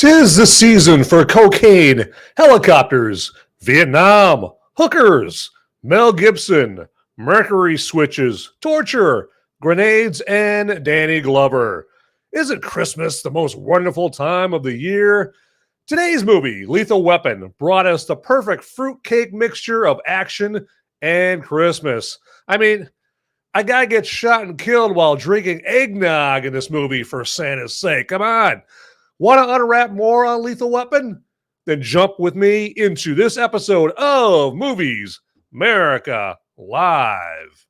'Tis the season for cocaine, helicopters, Vietnam, hookers, Mel Gibson, mercury switches, torture, grenades, and Danny Glover. Isn't Christmas the most wonderful time of the year? Today's movie, Lethal Weapon, brought us the perfect fruitcake mixture of action and Christmas. I mean, a guy gets shot and killed while drinking eggnog in this movie, for Santa's sake. Come on. Want to unwrap more on Lethal Weapon? Then jump with me into this episode of Movies Merica Live.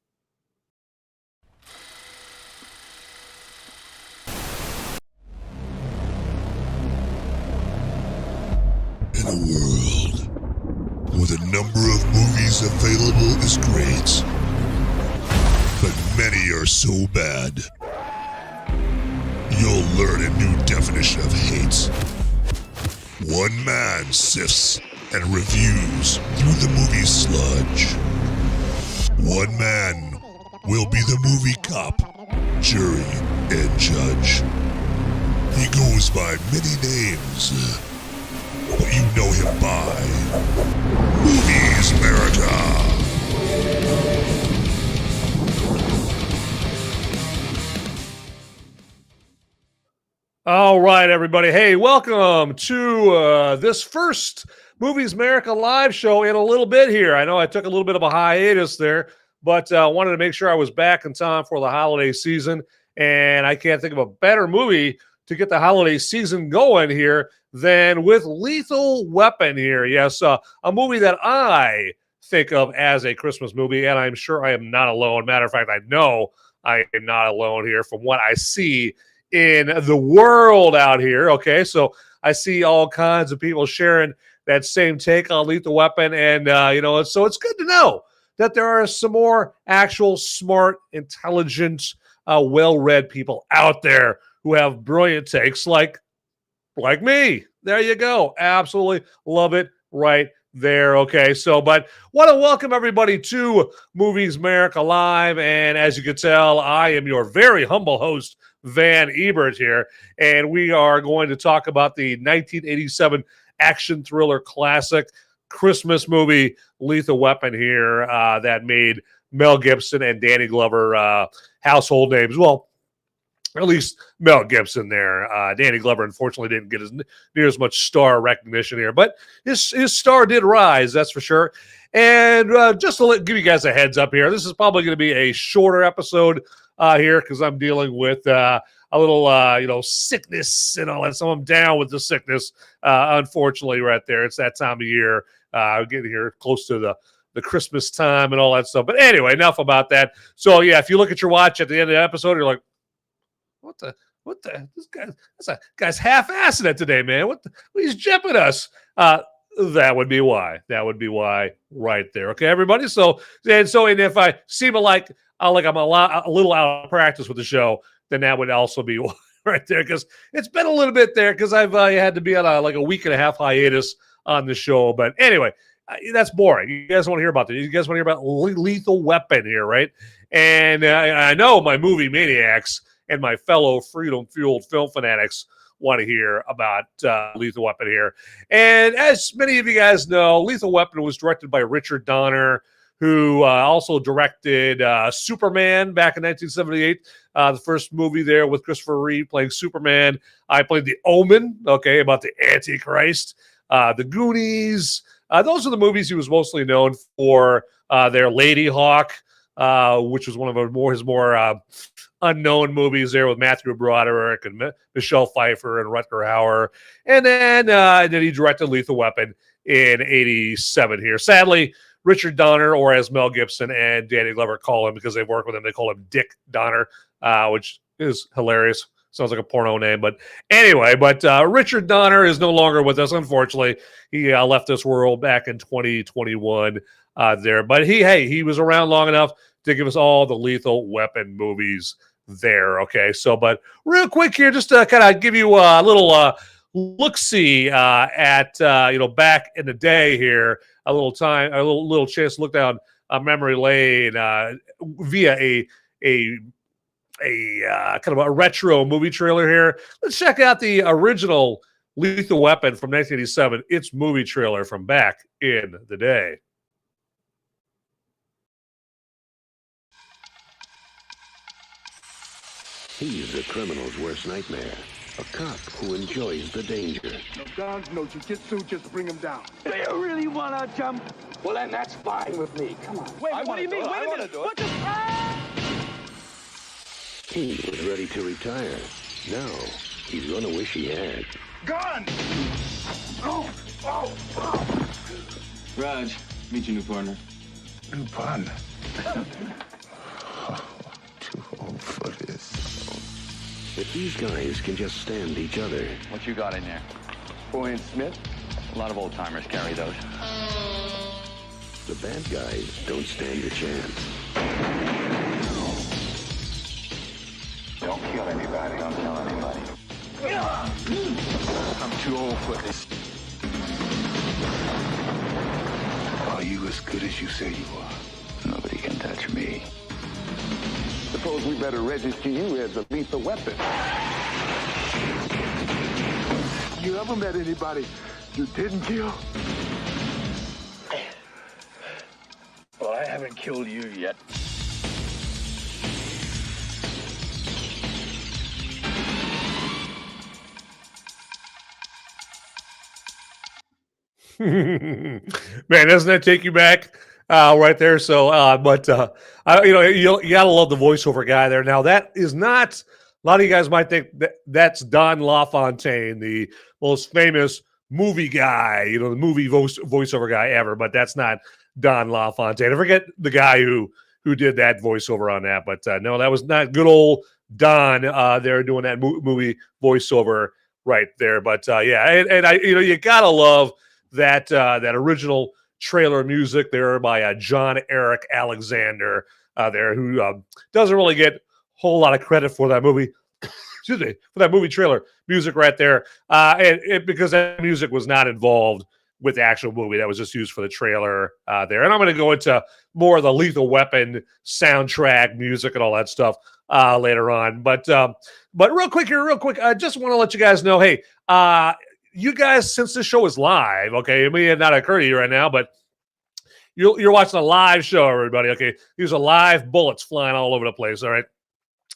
In a world where the number of movies available is great, but many are so bad, you'll learn a new definition of hate. One man sifts and reviews through the movie sludge. One man will be the movie cop, jury, and judge. He goes by many names, but you know him by Movies Merica. All right, everybody. Hey, welcome to this first Movies Merica live show in a little bit here. I know I took a little bit of a hiatus there, but wanted to make sure I was back in time for the holiday season. And I can't think of a better movie to get the holiday season going here than with Lethal Weapon here. Yes, a movie that I think of as a Christmas movie, and I'm sure I am not alone. Matter of fact, I know I am not alone here from what I see in the world out here. Okay, so I see all kinds of people sharing that same take on Lethal Weapon, and so it's good to know that there are some more actual smart, intelligent, well-read people out there who have brilliant takes like me. There you go. Absolutely love it right there. Okay, so but want to welcome everybody to Movies Merica Live, and as you can tell, I am your very humble host, Van Ebert here, and we are going to talk about the 1987 action thriller classic Christmas movie Lethal Weapon here that made Mel Gibson and Danny Glover household names. Well, at least Mel Gibson there. Danny Glover, unfortunately, didn't get near as much star recognition here, but his star did rise, that's for sure. And just to give you guys a heads up here, this is probably going to be a shorter episode here because I'm dealing with a little, sickness and all that. So I'm down with the sickness, unfortunately, right there. It's that time of year. Getting here close to the Christmas time and all that stuff. But anyway, enough about that. So, yeah, if you look at your watch at the end of the episode, you're like, what the, this guy's half-assing it today, man. He's jipping us. That would be why. That would be why right there. Okay, everybody? So if I seem like I'm a little out of practice with the show, then that would also be right there, because it's been a little bit there because I've had to be on a week and a half hiatus on the show. But anyway, that's boring. You guys want to hear about that? You guys want to hear about Lethal Weapon here, right? And I know my movie maniacs and my fellow freedom-fueled film fanatics want to hear about Lethal Weapon here. And as many of you guys know, Lethal Weapon was directed by Richard Donner, who also directed Superman back in 1978, the first movie there with Christopher Reeve playing Superman. I played The Omen, okay, about the Antichrist, The Goonies. Those are the movies he was mostly known for. Their Lady Hawk, which was one of his more unknown movies there with Matthew Broderick and Michelle Pfeiffer and Rutger Hauer. And then he directed Lethal Weapon in 87 here. Sadly, Richard Donner, or as Mel Gibson and Danny Glover call him because they've worked with him, they call him Dick Donner, which is hilarious. Sounds like a porno name. But anyway, Richard Donner is no longer with us, unfortunately. He left this world back in 2021 there. But he was around long enough to give us all the Lethal Weapon movies there. Okay, so but real quick here, just to kind of give you a little look-see at back in the day here, a little chance to look down memory lane via a kind of a retro movie trailer here. Let's check out the original Lethal Weapon from 1987, its movie trailer from back in the day. He's a criminal's worst nightmare. A cop who enjoys the danger. No guns, no jiu-jitsu, just bring him down. Do you really want to jump? Well, then that's fine with me. Come on. Wait, what do you mean? Wait a minute. What the... He was ready to retire. Now, he's gonna wish he had. Gun! Oh! Raj, meet your new partner. New partner? Too old for this. If these guys can just stand each other. What you got in there? Ebonie Smith? A lot of old timers carry those. The bad guys don't stand a chance. Don't kill anybody. Don't tell anybody. I'm too old for this. Are you as good as you say you are? Nobody can touch me. Suppose we better register you as a lethal weapon. You ever met anybody you didn't kill? Well, I haven't killed you yet. Man, doesn't that take you back right there? So, you gotta love the voiceover guy there. Now, that is not. A lot of you guys might think that's Don LaFontaine, the most famous movie guy, the movie voiceover guy ever. But that's not Don LaFontaine. I forget the guy who did that voiceover on that. But no, that was not good old Don. They're doing that movie voiceover right there. But and you gotta love that original trailer music there by John Eric Alexander there, who doesn't really get a whole lot of credit for that movie. Excuse me, for that movie trailer music right there, because that music was not involved with the actual movie. That was just used for the trailer there. And I'm going to go into more of the Lethal Weapon soundtrack music and all that stuff later on. But real quick, I just want to let you guys know, hey, you guys, since this show is live, okay, it may not occur to you right now, but you're watching a live show, everybody, okay? These are live bullets flying all over the place, all right?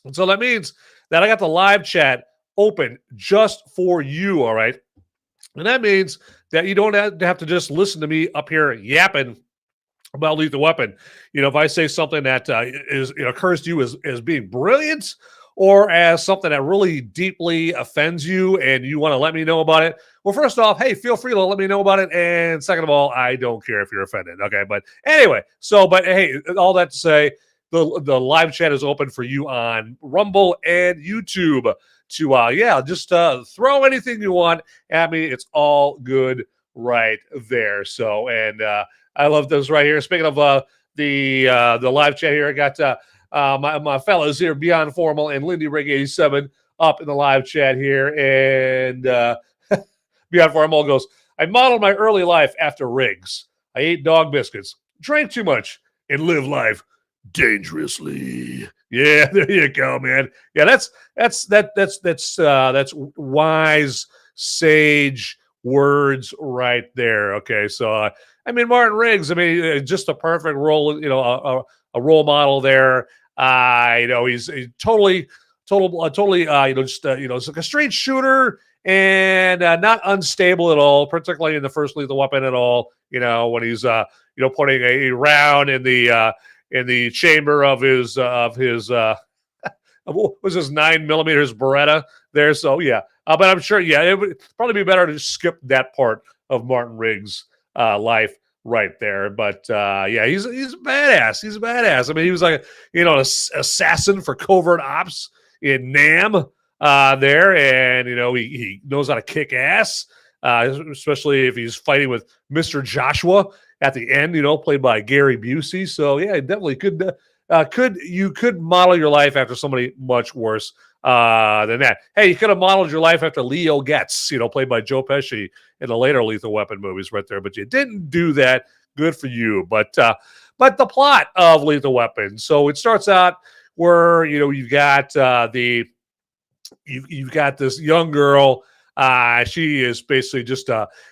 And so that means that I got the live chat open just for you, all right? And that means that you don't have to just listen to me up here yapping about Lethal Weapon. If I say something that occurs to you as being brilliant, or as something that really deeply offends you and you want to let me know about it, well, first off, hey, feel free to let me know about it. And second of all, I don't care if you're offended. Okay. But anyway, but hey, all that to say, the live chat is open for you on Rumble and YouTube to, just throw anything you want at me. It's all good right there. So, and I love this right here. Speaking of the live chat here, I got my fellows here, Beyond Formal and Lindy Rig 87 up in the live chat here. And Beyond Formal goes, I modeled my early life after Riggs. I ate dog biscuits, drank too much, and lived life dangerously. Yeah, there you go, man. Yeah, that's wise, sage words right there. Okay, so Martin Riggs, just a perfect role, a role model there. He's totally, just like a straight shooter and not unstable at all, particularly in the first Lethal Weapon at all. When he's putting a round in the chamber of his what was his 9mm Beretta there. So yeah, but I'm sure it would probably be better to skip that part of Martin Riggs' life right there. But he's a badass. He's a badass. He was like an assassin for covert ops in Nam there, and he knows how to kick ass, especially if he's fighting with Mr. Joshua at the end, played by Gary Busey. So yeah, definitely could model your life after somebody much worse than that. Hey, you could have modeled your life after Leo Getz, played by Joe Pesci in the later Lethal Weapon movies right there, but you didn't do that. Good for you. But the plot of Lethal Weapon. So it starts out where, you've got you've got this young girl She is basically just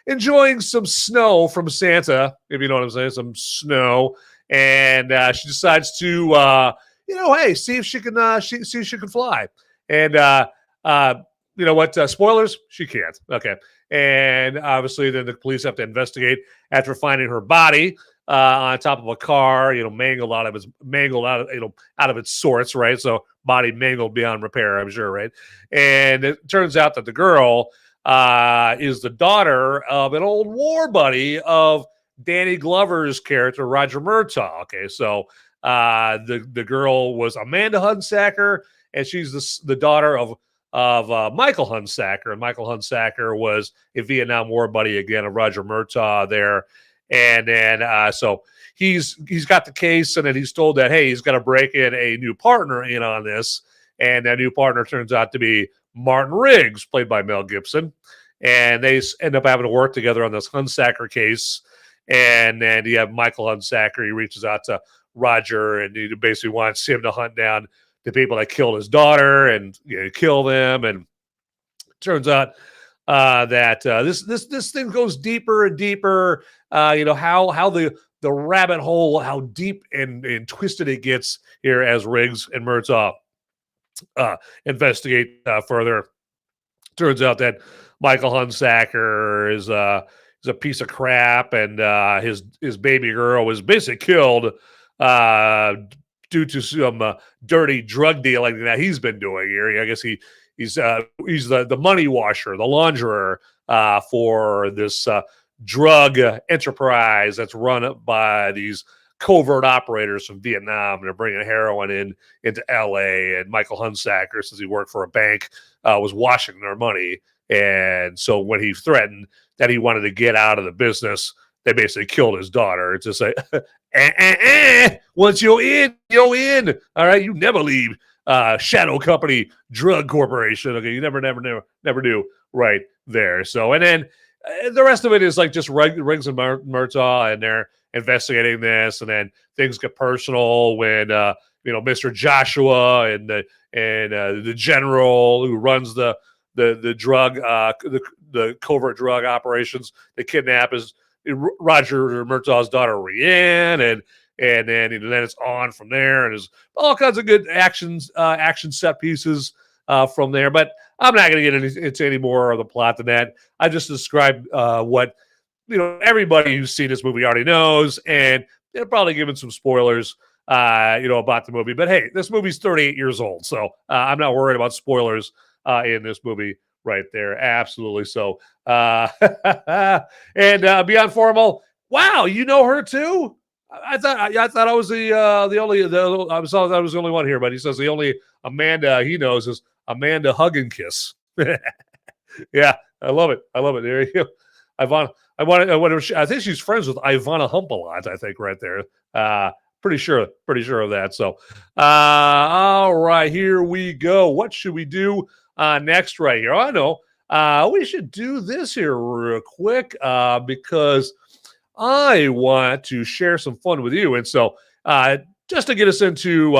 enjoying some snow from Santa, if you know what I'm saying, some snow. And she decides to, hey, see if she can, see if she can fly. And you know what? Spoilers, she can't. Okay. And obviously, then the police have to investigate after finding her body on top of a car, mangled out of its sorts, right? So body mangled beyond repair, I'm sure, right? And it turns out that the girl is the daughter of an old war buddy of Danny Glover's character, Roger Murtaugh. Okay, so the girl was Amanda Hunsaker, and she's the daughter of Michael Hunsaker, and Michael Hunsaker was a Vietnam War buddy again of Roger Murtaugh there. And then so he's got the case, and then he's told that, hey, he's got to break in a new partner in on this. And that new partner turns out to be Martin Riggs, played by Mel Gibson. And they end up having to work together on this Hunsaker case. And then you have Michael Hunsaker. He reaches out to Roger, and he basically wants him to hunt down the people that killed his daughter and kill them. And turns out that this thing goes deeper and deeper. How the rabbit hole, how deep and twisted it gets here as Riggs and Murtaugh investigate further. Turns out that Michael Hunsaker is a piece of crap, and his baby girl was basically killed due to some dirty drug dealing that he's been doing here. I guess he's the money washer, the launderer for this drug enterprise that's run by these covert operators from Vietnam. They're bringing heroin into LA, and Michael Hunsaker, since he worked for a bank, was washing their money. And so when he threatened that he wanted to get out of the business, they basically killed his daughter. It's just like, once you're in, you're in. All right, you never leave Shadow Company Drug Corporation. Okay, you never do right there. So, and then the rest of it is like just Riggs and Murtaugh, and they're investigating this, and then things get personal when Mr. Joshua and the general who runs the drug the covert drug operations, they kidnap is Roger Murtaugh's daughter Rianne, and then it's on from there, and there's all kinds of good action set pieces from there. But I'm not going to get into any more of the plot than that. I just described what everybody who's seen this movie already knows, and they're probably giving some spoilers about the movie. But hey, this movie's 38 years old, so I'm not worried about spoilers in this movie right there. Absolutely. So and Beyond Formal, wow, you know her too? I thought I was the only one here, but he says the only Amanda he knows is Amanda Hug and Kiss. Yeah, I love it. There you go. I think she's friends with Ivana Hump a lot, I think, right there. Pretty sure of that. So all right, here we go. What should we do next right here? I know. We should do this here real quick because I want to share some fun with you. And so just to get us into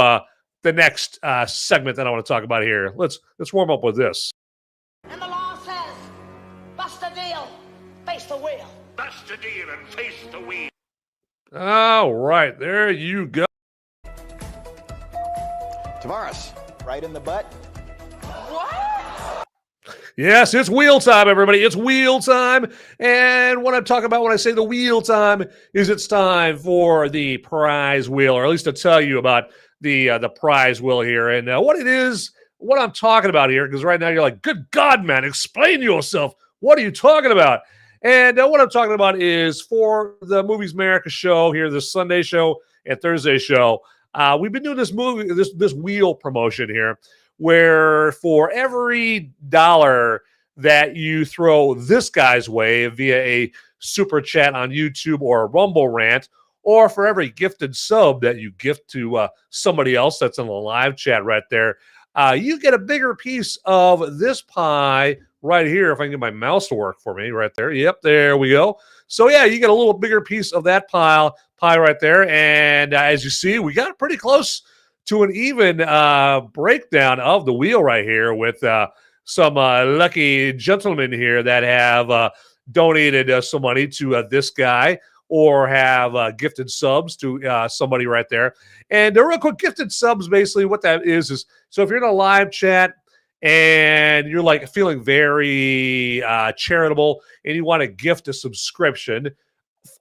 the next segment that I want to talk about here, let's warm up with this. And the law says, bust a deal, face the wheel. Bust a deal and face the wheel. All right, there you go. Tavares, right in the butt. Yes, it's wheel time, everybody. It's wheel time. And what I'm talking about when I say the wheel time is it's time for the prize wheel, or at least to tell you about the prize wheel here. And what it is, what I'm talking about here, because right now you're like, good God, man, explain yourself. What are you talking about? And what I'm talking about is for the Movies Merica show here, this Sunday show and Thursday show, we've been doing this wheel promotion here, where for every $1 that you throw this guy's way via a super chat on YouTube or a Rumble rant, or for every gifted sub that you gift to somebody else that's in the live chat right there, you get a bigger piece of this pie right here. If I can get my mouse to work for me right there. Yep, there we go. So yeah, you get a little bigger piece of that pie right there. And as you see, we got pretty close to an even breakdown of the wheel right here with some lucky gentlemen here that have donated some money to this guy, or have gifted subs to somebody right there. And the real quick, gifted subs, basically what that is so if you're in a live chat and you're like feeling very charitable and you want to gift a subscription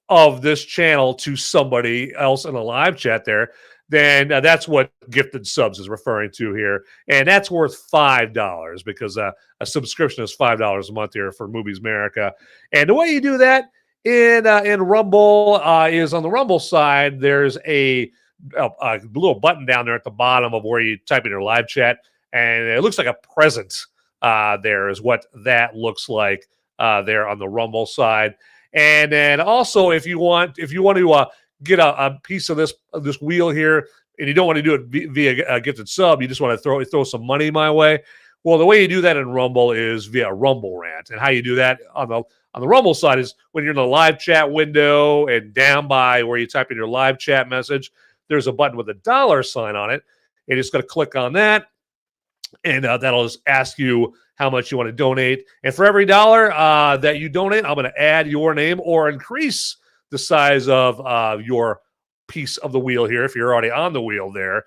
of this channel to somebody else in a live chat there, then that's what gifted subs is referring to here. And that's worth $5 because a subscription is $5 a month here for Movies Merica. And the way you do that in Rumble is on the Rumble side, there's a little button down there at the bottom of where you type in your live chat, and it looks like a present there is what that looks like there on the Rumble side. And then also, if you want to get a piece of this wheel here, and you don't want to do it via a gifted sub, you just want to throw some money my way. Well, the way you do that in Rumble is via Rumble Rant, and how you do that on the Rumble side is when you're in the live chat window, and down by where you type in your live chat message, there's a button with a $sign on it, and you're just going to click on that, and that'll just ask you how much you want to donate. And for every dollar that you donate, I'm going to add your name or increase the size of your piece of the wheel here if you're already on the wheel there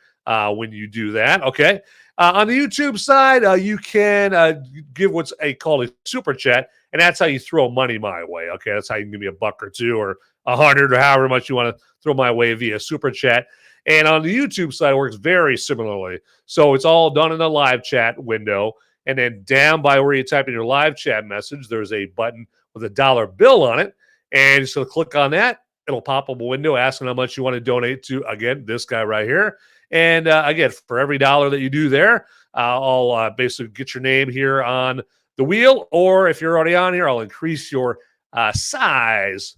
when you do that. Okay. On the YouTube side, you can give what's called a super chat, and that's how you throw money my way. Okay, that's how you can give me $1 or $2 or $100 or however much you want to throw my way via super chat. And on the YouTube side, it works very similarly. So it's all done in the live chat window. And then down by where you type in your live chat message, there's a button with a dollar bill on it. And so click on that. It'll pop up a window asking how much you want to donate to, again, this guy right here. And again, for every dollar that you do there, I'll basically get your name here on the wheel. Or if you're already on here, I'll increase your size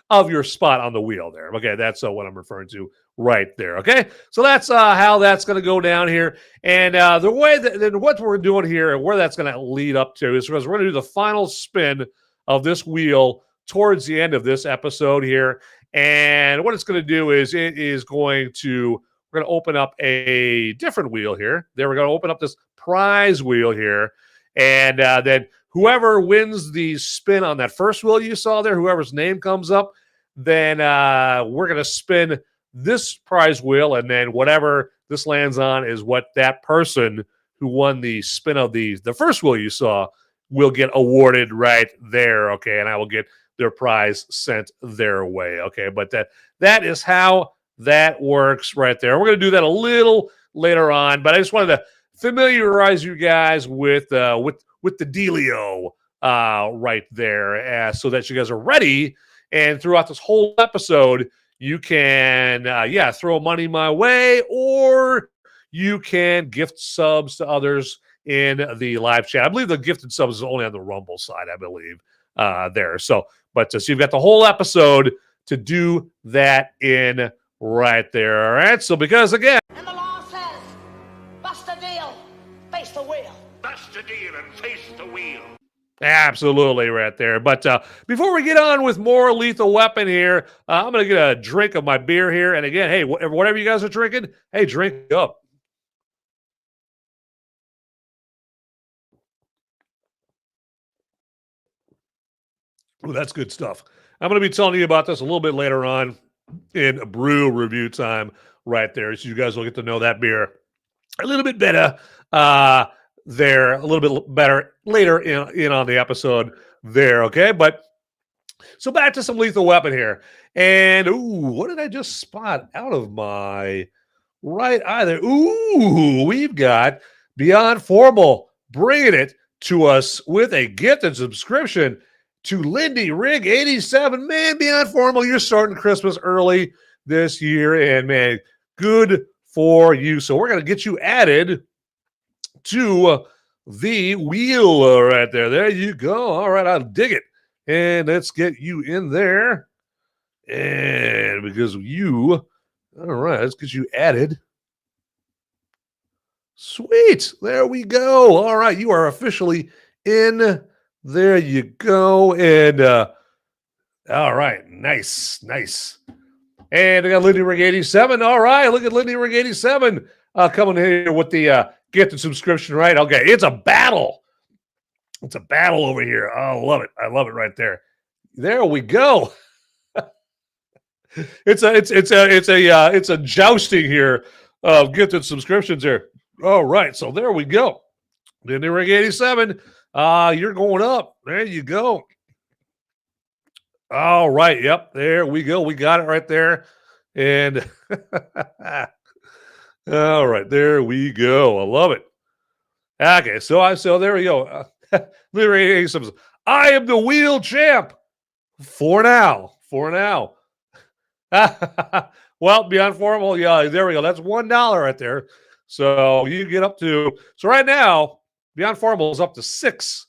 of your spot on the wheel there. Okay, that's what I'm referring to right there. Okay, so that's how that's going to go down here. And the way that what we're doing here and where that's going to lead up to is because we're going to do the final spin of this wheel towards the end of this episode here. And what it's going to do is we're going to open up a different wheel here. Then we're going to open up this prize wheel here. And then whoever wins the spin on that first wheel you saw there, whoever's name comes up, then we're going to spin this prize wheel, and then whatever this lands on is what that person who won the spin of the first wheel you saw will get awarded right there, okay? And I will get their prize sent their way, okay? But that is how that works right there. We're going to do that a little later on, but I just wanted to familiarize you guys with the dealio right there so that you guys are ready. And throughout this whole episode, you can, throw money my way, or you can gift subs to others in the live chat. I believe the gifted subs is only on the Rumble side, I believe, there. So you've got the whole episode to do that in right there. All right. So because, again, And the law says, bust a deal, face the wheel. Bust a deal and face the wheel. absolutely right there. But before we get on with more Lethal Weapon here, I'm going to get a drink of my beer here. And again, hey, whatever you guys are drinking, hey, drink up. Ooh, that's good stuff. I'm going to be telling you about this a little bit later on in brew review time right there. So you guys will get to know that beer a little bit better there, a little bit better later in on the episode there, okay? But so back to some Lethal Weapon here. And, what did I just spot out of my right eye there? We've got Beyond Formal bringing it to us with a gifted subscription to Lindy Rig 87. Man, Beyond Formal, you're starting Christmas early this year, and man, good for you. So we're going to get you added to the wheel right there. There you go. All right, I'll dig it. And let's get you in there. And because all right, let's get you added. Sweet. There we go. All right, you are officially in. There you go. And all right, nice. And I got Lindy Rig 87. All right, look at Lindy Rig 87 coming here with the get the subscription right. Okay, it's a battle. It's a battle over here. Oh, I love it. I love it right there. There we go. It's a jousting here of gifted subscriptions here. All right, so there we go. Disney Ring 87. You're going up. There you go. All right. Yep. There we go. We got it right there. And all right, there we go. I love it. Okay, so there we go. I am the wheel champ for now. For now. Well, Beyond Formal, yeah, there we go. That's $1 right there. So you get up to right now, Beyond Formal is up to 6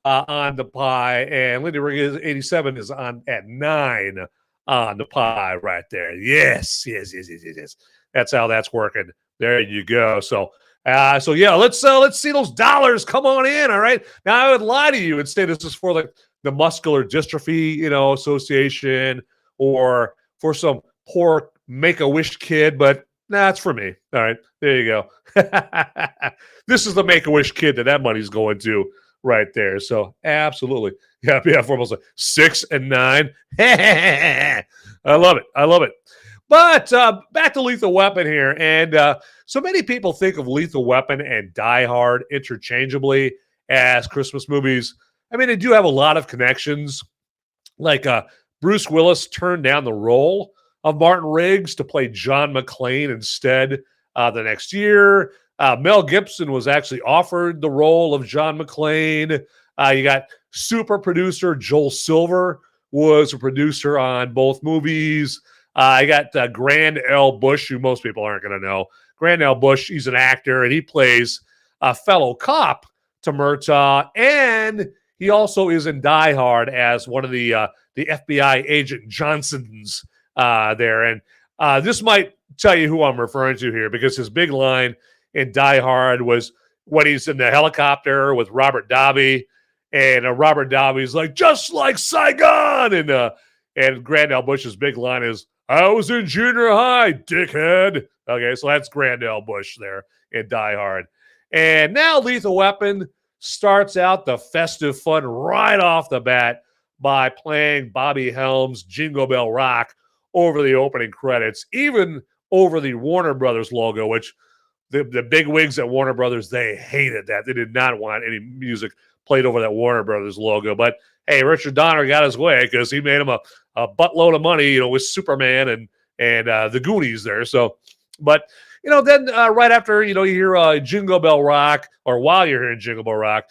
on the pie, and Lindy Ring 87 is on at 9 on the pie right there. Yes. That's how that's working. There you go. So yeah, let's see those dollars come on in. All right. Now I would lie to you and say this is for like the Muscular Dystrophy, Association, or for some poor Make-A-Wish kid, but it's for me. All right, there you go. This is the Make-A-Wish kid that money's going to right there. So absolutely, yeah, for almost like 6 and 9. I love it. But back to Lethal Weapon here, and so many people think of Lethal Weapon and Die Hard interchangeably as Christmas movies. I mean, they do have a lot of connections. Like Bruce Willis turned down the role of Martin Riggs to play John McClane instead the next year. Mel Gibson was actually offered the role of John McClane. You got super producer Joel Silver was a producer on both movies. I got Grand L. Bush, who most people aren't going to know. Grand L. Bush, he's an actor, and he plays a fellow cop to Murtaugh, and he also is in Die Hard as one of the FBI agent Johnsons there. And this might tell you who I'm referring to here, because his big line in Die Hard was when he's in the helicopter with Robert Davi, and Robert Davi's like, just like Saigon, and Grand L. Bush's big line is, I was in junior high, dickhead. Okay, so that's Grand L. Bush there in Die Hard. And now Lethal Weapon starts out the festive fun right off the bat by playing Bobby Helms' Jingle Bell Rock over the opening credits, even over the Warner Brothers logo, which the big wigs at Warner Brothers, they hated that. They did not want any music played over that Warner Brothers logo. But hey, Richard Donner got his way because he made him a buttload of money, with Superman and the Goonies there. So, but then right after you hear Jingle Bell Rock, or while you're hearing Jingle Bell Rock,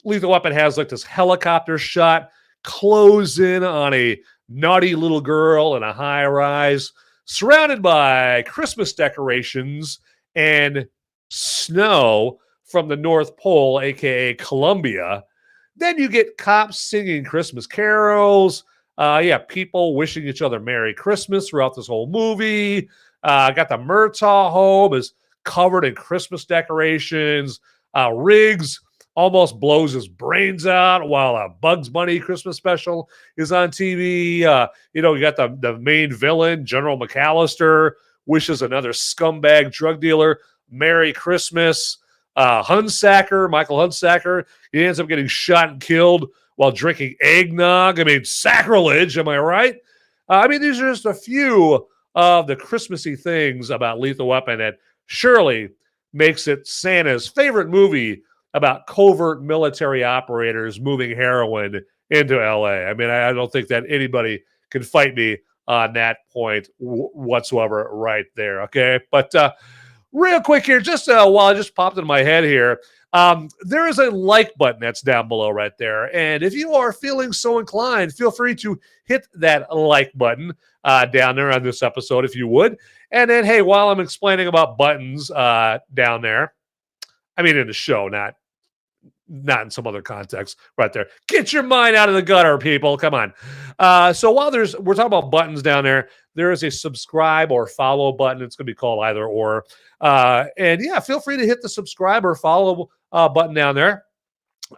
Lethal Weapon has like this helicopter shot close in on a naughty little girl in a high rise, surrounded by Christmas decorations and snow from the North Pole, aka Columbia. Then you get cops singing Christmas carols. People wishing each other Merry Christmas throughout this whole movie. Got the Murtaugh home is covered in Christmas decorations. Riggs almost blows his brains out while a Bugs Bunny Christmas special is on TV. You got the main villain, General McAllister, wishes another scumbag drug dealer Merry Christmas. Michael Hunsacker, he ends up getting shot and killed while drinking eggnog. I mean, sacrilege, am I right? These are just a few of the Christmassy things about Lethal Weapon that surely makes it Santa's favorite movie about covert military operators moving heroin into L.A. I don't think that anybody can fight me on that point whatsoever right there, okay? But real quick here, just while it just popped into my head here, there is a like button that's down below right there. And if you are feeling so inclined, feel free to hit that like button down there on this episode if you would. And then, hey, while I'm explaining about buttons down there, in the show, not in some other context right there. Get your mind out of the gutter, people. Come on. So while we're talking about buttons down there is a subscribe or follow button. It's going to be called either or. And feel free to hit the subscribe or follow button down there.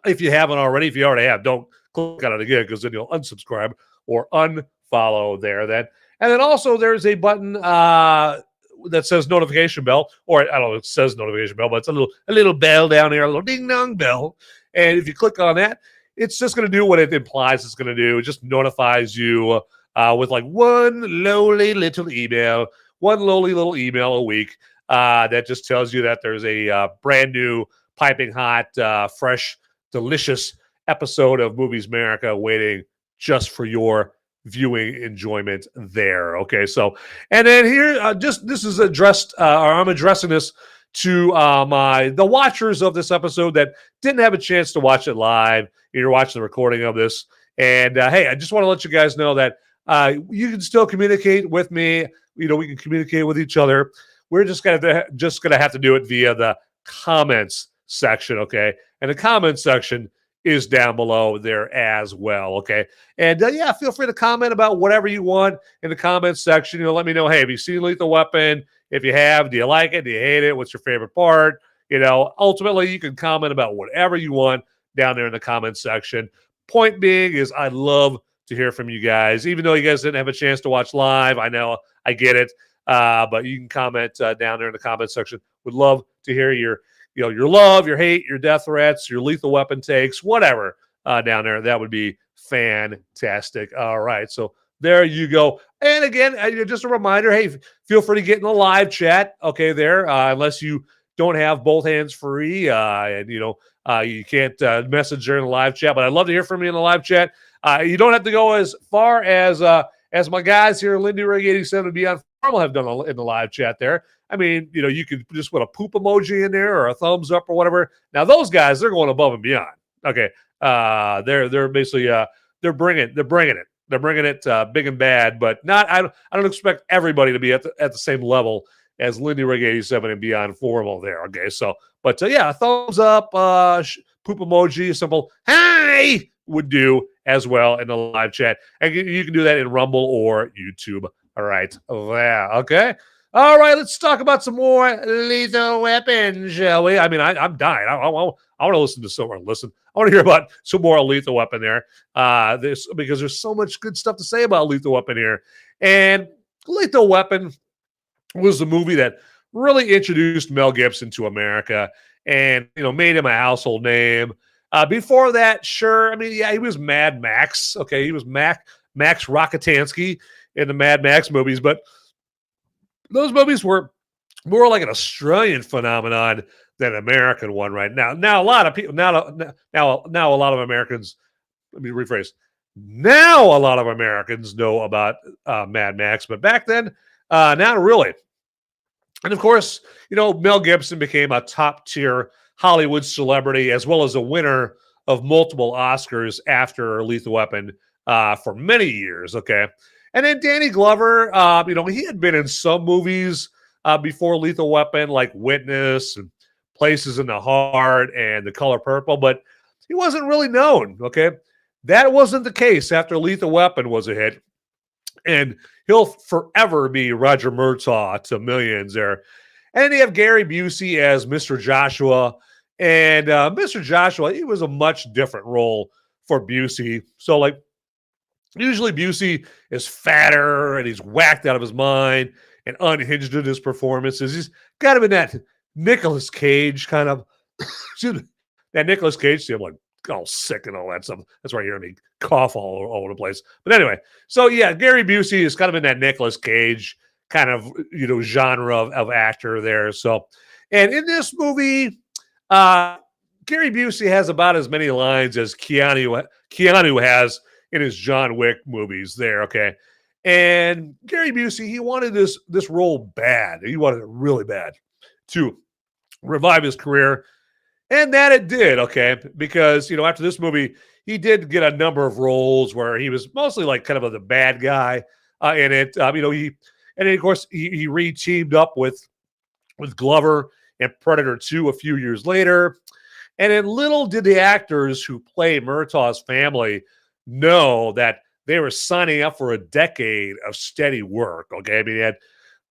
If you haven't already, if you already have, don't click on it again, because then you'll unsubscribe or unfollow there then. And then also there's a button that says notification bell, or I don't know, it says notification bell, but it's a little bell down here, a little ding dong bell. And if you click on that, it's just going to do what it implies it's going to do. It just notifies you with like one lowly little email a week that just tells you that there's a brand new, piping hot, fresh, delicious episode of Movies Merica waiting just for your viewing enjoyment there. Okay, so and then here, this is addressed, or I'm addressing this to the watchers of this episode that didn't have a chance to watch it live. You're watching the recording of this, and hey, I just want to let you guys know that you can still communicate with me. We can communicate with each other. We're just gonna have to do it via the comments section, okay? And the comments section is down below there as well, okay? And yeah, feel free to comment about whatever you want in the comments section. Let me know, hey, have you seen Lethal Weapon? If you have, do you like it? Do you hate it? What's your favorite part? Ultimately, you can comment about whatever you want down there in the comments section. Point being is I love to hear from you guys. Even though you guys didn't have a chance to watch live, I know, I get it. But you can comment down there in the comments section. Would love to hear your love, your hate, your death threats, your Lethal Weapon takes, whatever down there. That would be fantastic. All right, so there you go. And again, just a reminder, hey, feel free to get in the live chat, okay, there, unless you don't have both hands free and, you can't message during the live chat. But I'd love to hear from you in the live chat. You don't have to go as far as my guys here, Lindy Rig 87 and Beyond Formal have done in the live chat there. I mean, you could just put a poop emoji in there or a thumbs up or whatever. Now those guys, they're going above and beyond. Okay, they're basically they're bringing it. They're bringing it big and bad, but not. I don't expect everybody to be at the same level as Lindy Rig 87 and Beyond Formal there. Okay, so but yeah, thumbs up, poop emoji, simple hey would do as well in the live chat, and you can do that in Rumble or YouTube. All right, there. Okay. All right, let's talk about some more Lethal Weapon, shall we? I mean, I'm dying. I want to listen to some more. I want to hear about some more Lethal Weapon there. Because there's so much good stuff to say about Lethal Weapon here. And Lethal Weapon was the movie that really introduced Mel Gibson to America and made him a household name. Before that, sure, I mean, yeah, he was Mad Max. Okay, he was Max Rockatansky in the Mad Max movies, but those movies were more like an Australian phenomenon than an American one right now. Now a lot of people, now a lot of Americans. Let me rephrase. Now a lot of Americans know about Mad Max, but back then, not really. And of course, Mel Gibson became a top tier Hollywood celebrity as well as a winner of multiple Oscars after Lethal Weapon for many years. Okay. And then Danny Glover, he had been in some movies before Lethal Weapon, like Witness and Places in the Heart and The Color Purple, but he wasn't really known, okay? That wasn't the case after Lethal Weapon was a hit. And he'll forever be Roger Murtaugh to millions there. And then you have Gary Busey as Mr. Joshua. And Mr. Joshua, he was a much different role for Busey. So, like, usually Busey is fatter and he's whacked out of his mind and unhinged in his performances. He's kind of in that Nicolas Cage kind of, that Nicolas Cage scene, I'm like, all sick and all that stuff. That's why you hear me cough all over the place. But anyway, so yeah, Gary Busey is kind of in that Nicolas Cage kind of, genre of actor there. So, and in this movie, Gary Busey has about as many lines as Keanu has in his John Wick movies there, okay? And Gary Busey, he wanted this role bad. He wanted it really bad to revive his career. And that it did, okay? Because, after this movie, he did get a number of roles where he was mostly like kind of the bad guy in it. And then, of course, he re-teamed up with Glover in Predator 2 a few years later. And then little did the actors who play Murtaugh's family know that they were signing up for a decade of steady work. Okay, I mean, he had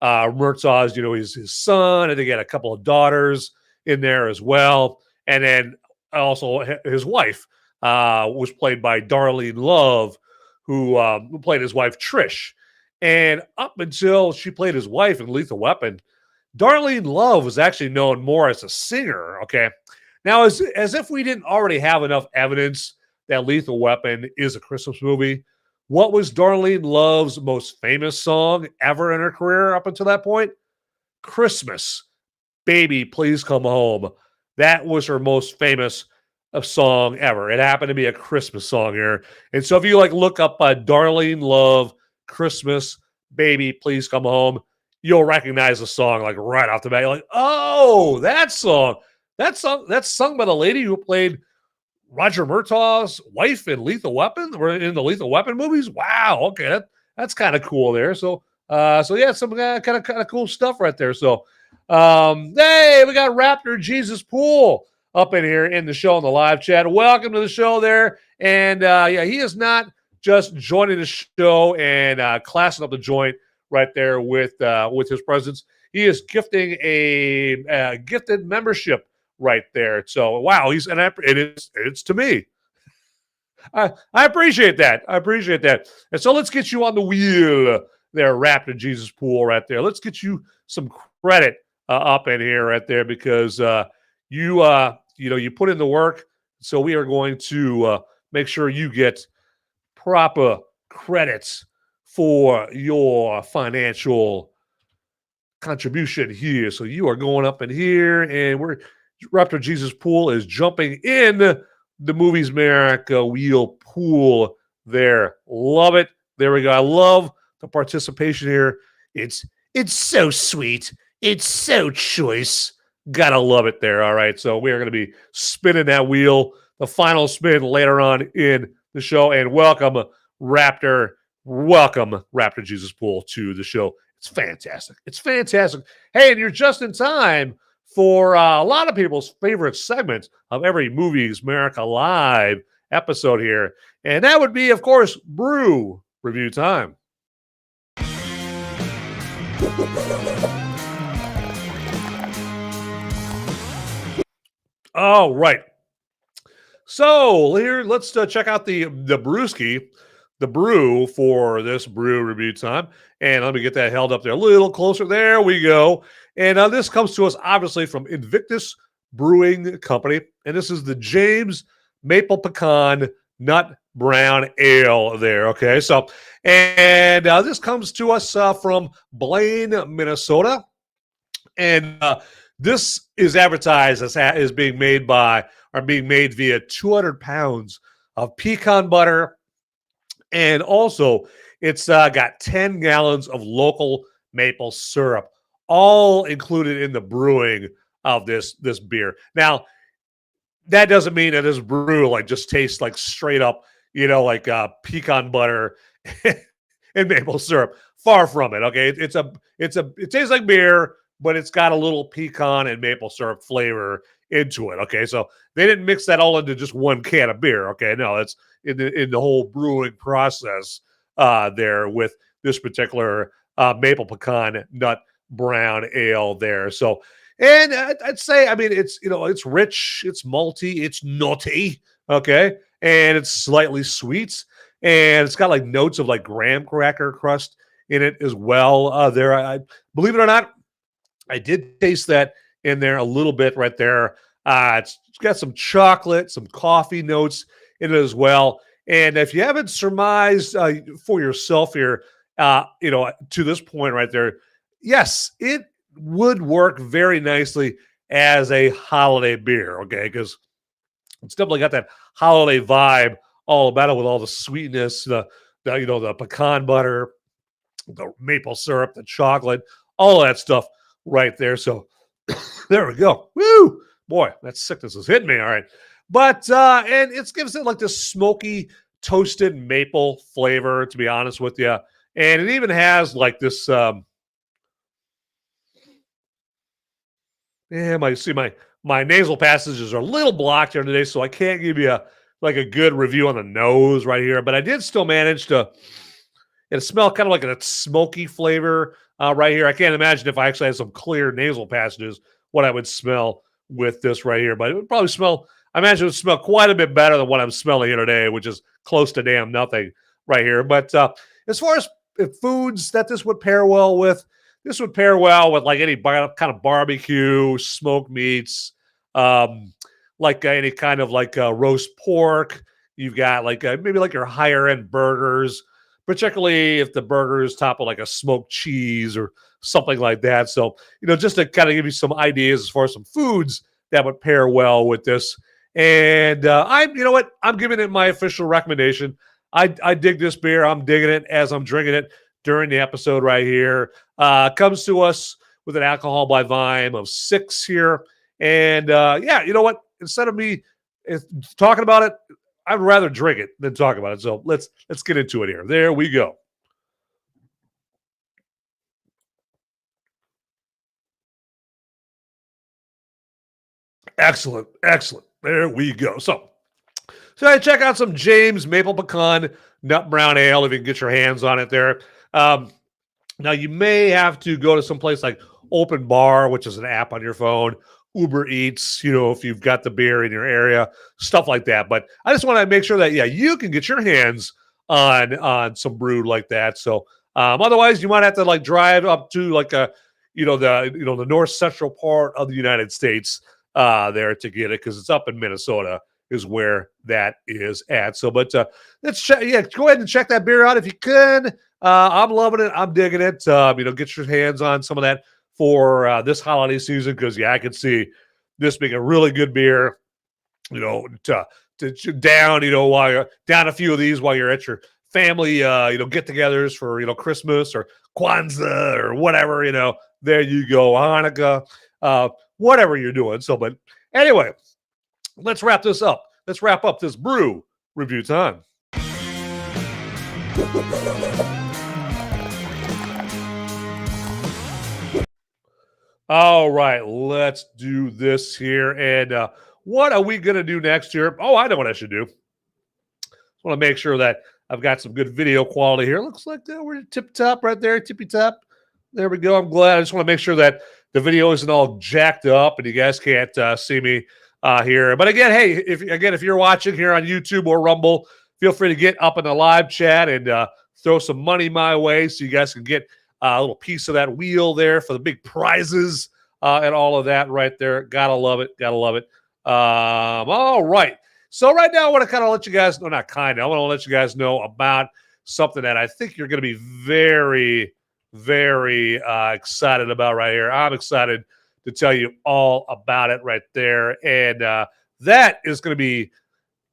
Murtaugh's, his son, and they got a couple of daughters in there as well, and then also his wife was played by Darlene Love, who played his wife Trish. And up until she played his wife in Lethal Weapon, Darlene Love was actually known more as a singer, okay? Now, as if we didn't already have enough evidence that Lethal Weapon is a Christmas movie, what was Darlene Love's most famous song ever in her career up until that point? Christmas. Baby, Please Come Home. That was her most famous song ever. It happened to be a Christmas song here. And so if you look up Darlene Love, Christmas, Baby, Please Come Home, you'll recognize the song right off the bat. You're like, oh, that song. That's sung by the lady who played Roger Murtaugh's wife in Lethal Weapon, or in the Lethal Weapon movies. Wow, okay, that's kind of cool there. So yeah, some kind of cool stuff right there. So, hey, we got Raptor Jesus Pool up in here in the show in the live chat. Welcome to the show there. And yeah, he is not just joining the show and classing up the joint right there with his presence. He is gifting a gifted membership right there. So wow, it's to me. I appreciate that. I appreciate that. And so let's get you on the wheel there, Raptor Jesus Pool right there. Let's get you some credit up in here right there, because you put in the work. So we are going to make sure you get proper credits for your financial contribution here. So you are going up in here, and Raptor Jesus Pool is jumping in the Movies Merica wheel pool there. Love it. There we go. I love the participation here. It's so sweet. It's so choice. Gotta love it there. All right. So we are going to be spinning that wheel, the final spin later on in the show. And welcome Raptor Jesus Pool to the show. It's fantastic. It's fantastic. Hey, and you're just in time for a lot of people's favorite segment of every Movies Merica Live episode here. And that would be, of course, Brew Review time. All right. So here, let's check out the brewski, the brew for this Brew Review time. And let me get that held up there a little closer. There we go. And this comes to us, obviously, from Invictus Brewing Company. And this is the James Maple Pecan Nut Brown Ale there, okay? So, and this comes to us from Blaine, Minnesota. And this is advertised as being made via 200 pounds of pecan butter. And also, it's got 10 gallons of local maple syrup, all included in the brewing of this beer. Now, that doesn't mean that this brew just tastes like straight up, pecan butter and maple syrup. Far from it. Okay, it tastes like beer, but it's got a little pecan and maple syrup flavor into it. Okay, so they didn't mix that all into just one can of beer. Okay, no, it's in the whole brewing process there with this particular maple pecan nut brown ale there. So, and I'd say, it's rich, it's malty, it's nutty, okay, and it's slightly sweet, and it's got notes of graham cracker crust in it as well. There, I believe it or not, I did taste that in there a little bit right there. It's got some chocolate, some coffee notes in it as well. And if you haven't surmised for yourself here, to this point right there, yes, it would work very nicely as a holiday beer, okay? Because it's definitely got that holiday vibe all about it, with all the sweetness, the pecan butter, the maple syrup, the chocolate, all that stuff right there. So there we go. Woo! Boy, that sickness is hitting me. All right. But, and it gives it this smoky, toasted maple flavor, to be honest with you. And it even has this, my nasal passages are a little blocked here today, so I can't give you a good review on the nose right here. But I did still manage to smell kind of like a smoky flavor right here. I can't imagine if I actually had some clear nasal passages what I would smell with this right here. But it would probably I imagine it would smell quite a bit better than what I'm smelling here today, which is close to damn nothing right here. But as far as foods that this would pair well with, this would pair well with like any kind of barbecue, smoked meats, like any kind of like roast pork. You've got like maybe like your higher end burgers, particularly if the burger is topped with like a smoked cheese or something like that. So, just to kind of give you some ideas as far as some foods that would pair well with this. And I'm giving it my official recommendation. I dig this beer. I'm digging it as I'm drinking it during the episode right here. Comes to us with an alcohol by volume of 6 here. And you know what? Instead of me talking about it, I'd rather drink it than talk about it. So let's get into it here. There we go. Excellent. There we go. So I check out some James Maple Pecan Nut Brown Ale if you can get your hands on it there. Now you may have to go to some place like Open Bar, which is an app on your phone, Uber Eats, if you've got the beer in your area, stuff like that. But I just want to make sure that you can get your hands on some brew like that. So otherwise, you might have to like drive up to like the north central part of the United States there to get it, because it's up in Minnesota is where that is at. So, but let's check. Yeah, go ahead and check that beer out if you can. I'm loving it. I'm digging it. Get your hands on some of that for this holiday season, because I can see this being a really good beer. To down. While you're down a few of these while you're at your family, get-togethers for Christmas or Kwanzaa or whatever. There you go, Hanukkah, whatever you're doing. So, but anyway. Let's wrap this up. Let's wrap up this brew review time. All right, let's do this here. And what are we going to do next year? Oh, I know what I should do. Just want to make sure that I've got some good video quality here. Looks like we're tip-top right there, tippy-top. There we go. I'm glad. I just want to make sure that the video isn't all jacked up and you guys can't see me here. But again, hey, if you're watching here on YouTube or Rumble, feel free to get up in the live chat and throw some money my way so you guys can get a little piece of that wheel there for the big prizes and all of that right there. Gotta love it. All right. So right now I want to kind of let you guys know, I want to let you guys know about something that I think you're going to be very, very excited about right here. I'm excited to tell you all about it right there. And that is going to be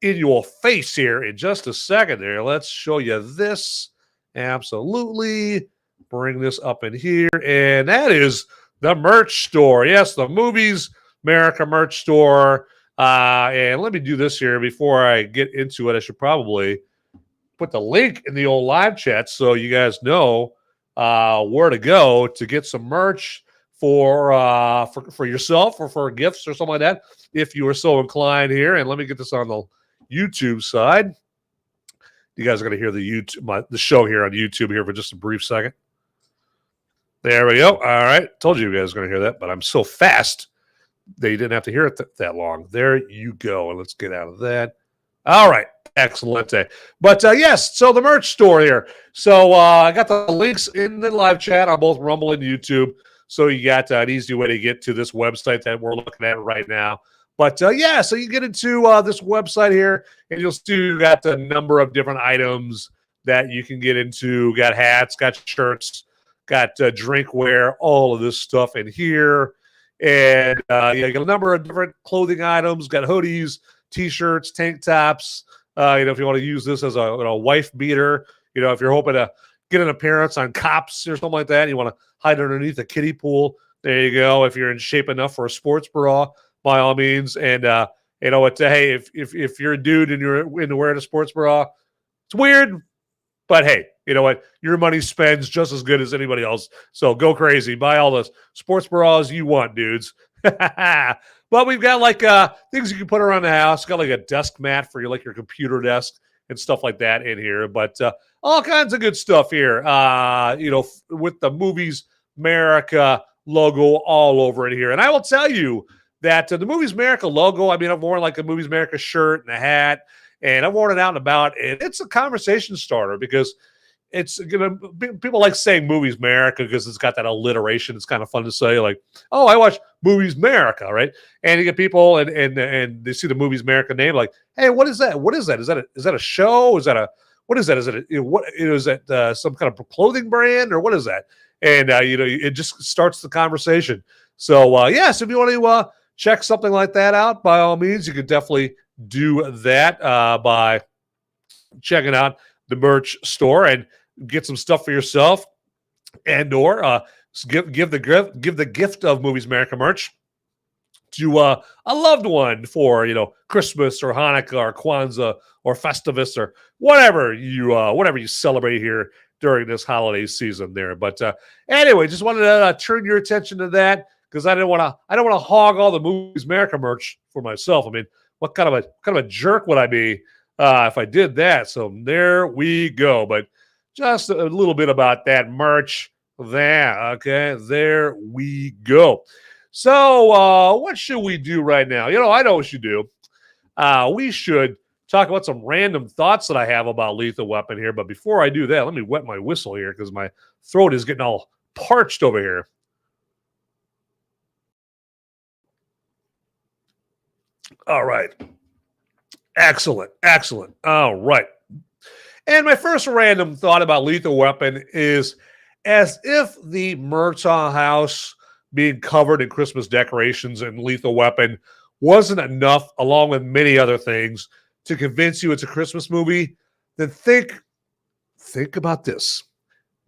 in your face here in just a second there. Let's show you this. Absolutely. Bring this up in here. And that is the merch store. Yes, the Movies Merica merch store. And let me do this here before I get into it. I should probably put the link in the old live chat so you guys know where to go to get some merch for yourself or for gifts or something like that, if you are so inclined here. And let me get this on the YouTube side. You guys are going to hear the show here on YouTube here for just a brief second. There we go. All right. Told you guys were going to hear that, but I'm so fast that you didn't have to hear it that long. There you go. And let's get out of that. All right. Excellent. But yes, so the merch store here. So I got the links in the live chat on both Rumble and YouTube. So you got an easy way to get to this website that we're looking at right now. But so you get into this website here, and you'll see you got a number of different items that you can get into. Got hats, got shirts, got drinkware, all of this stuff in here. And you got a number of different clothing items, got hoodies, T-shirts, tank tops. If you want to use this as a wife beater, if you're hoping to get an appearance on Cops or something like that, you want to hide underneath a kiddie pool, there you go. If you're in shape enough for a sports bra, by all means. And hey, if you're a dude and you're into wearing a sports bra, it's weird, but hey, you know what? Your money spends just as good as anybody else. So go crazy, buy all the sports bras you want, dudes. But we've got like things you can put around the house. Got like a desk mat for your computer desk and stuff like that in here. But all kinds of good stuff here. With the Movies Merica logo all over it here. And I will tell you that the Movies Merica logo, I've worn like a Movies Merica shirt and a hat, and I've worn it out and about, and it's a conversation starter because it's people like saying Movies Merica because it's got that alliteration. It's kind of fun to say, like, oh, I watch Movies Merica, right? And you get people and they see the Movies Merica name, like, hey, what is that? What is that? Is that a show? Is that a what is that? Is it what is that some kind of clothing brand or what is that? And it just starts the conversation. So yes, if you want to check something like that out, by all means, you could definitely do that by checking out the merch store and get some stuff for yourself, and or give the gift of Movies Merica merch to a loved one for Christmas or Hanukkah or Kwanzaa or Festivus or whatever you celebrate here during this holiday season there. But anyway, just wanted to turn your attention to that because I don't want to hog all the Movies Merica merch for myself. I mean, what kind of a jerk would I be if I did that? So there we go. But just a little bit about that merch there. Okay, there we go. So what should we do right now? I know what we should do. We should talk about some random thoughts that I have about Lethal Weapon here. But before I do that, let me wet my whistle here because my throat is getting all parched over here. All right. Excellent. All right. And my first random thought about Lethal Weapon is as if the Murtaugh house being covered in Christmas decorations and Lethal Weapon wasn't enough, along with many other things, to convince you it's a Christmas movie, then think about this.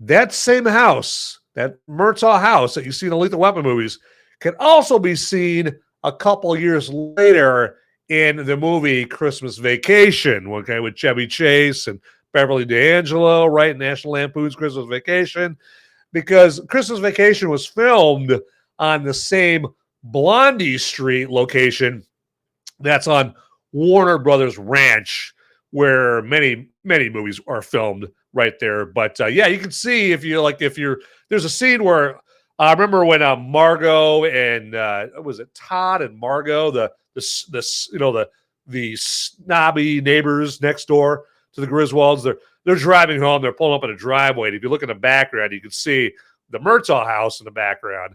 That same house, that Murtaugh house that you see in the Lethal Weapon movies, can also be seen a couple years later in the movie Christmas Vacation, okay, with Chevy Chase and Beverly D'Angelo, right? National Lampoon's Christmas Vacation, because Christmas Vacation was filmed on the same Blondie Street location that's on Warner Brothers Ranch, where many movies are filmed right there. But yeah, you can see there's a scene where I remember when Margot and was it Todd and Margot, the snobby neighbors next door to the Griswolds, they're driving home, they're pulling up in a driveway, and if you look in the background, you can see the Murtaugh house in the background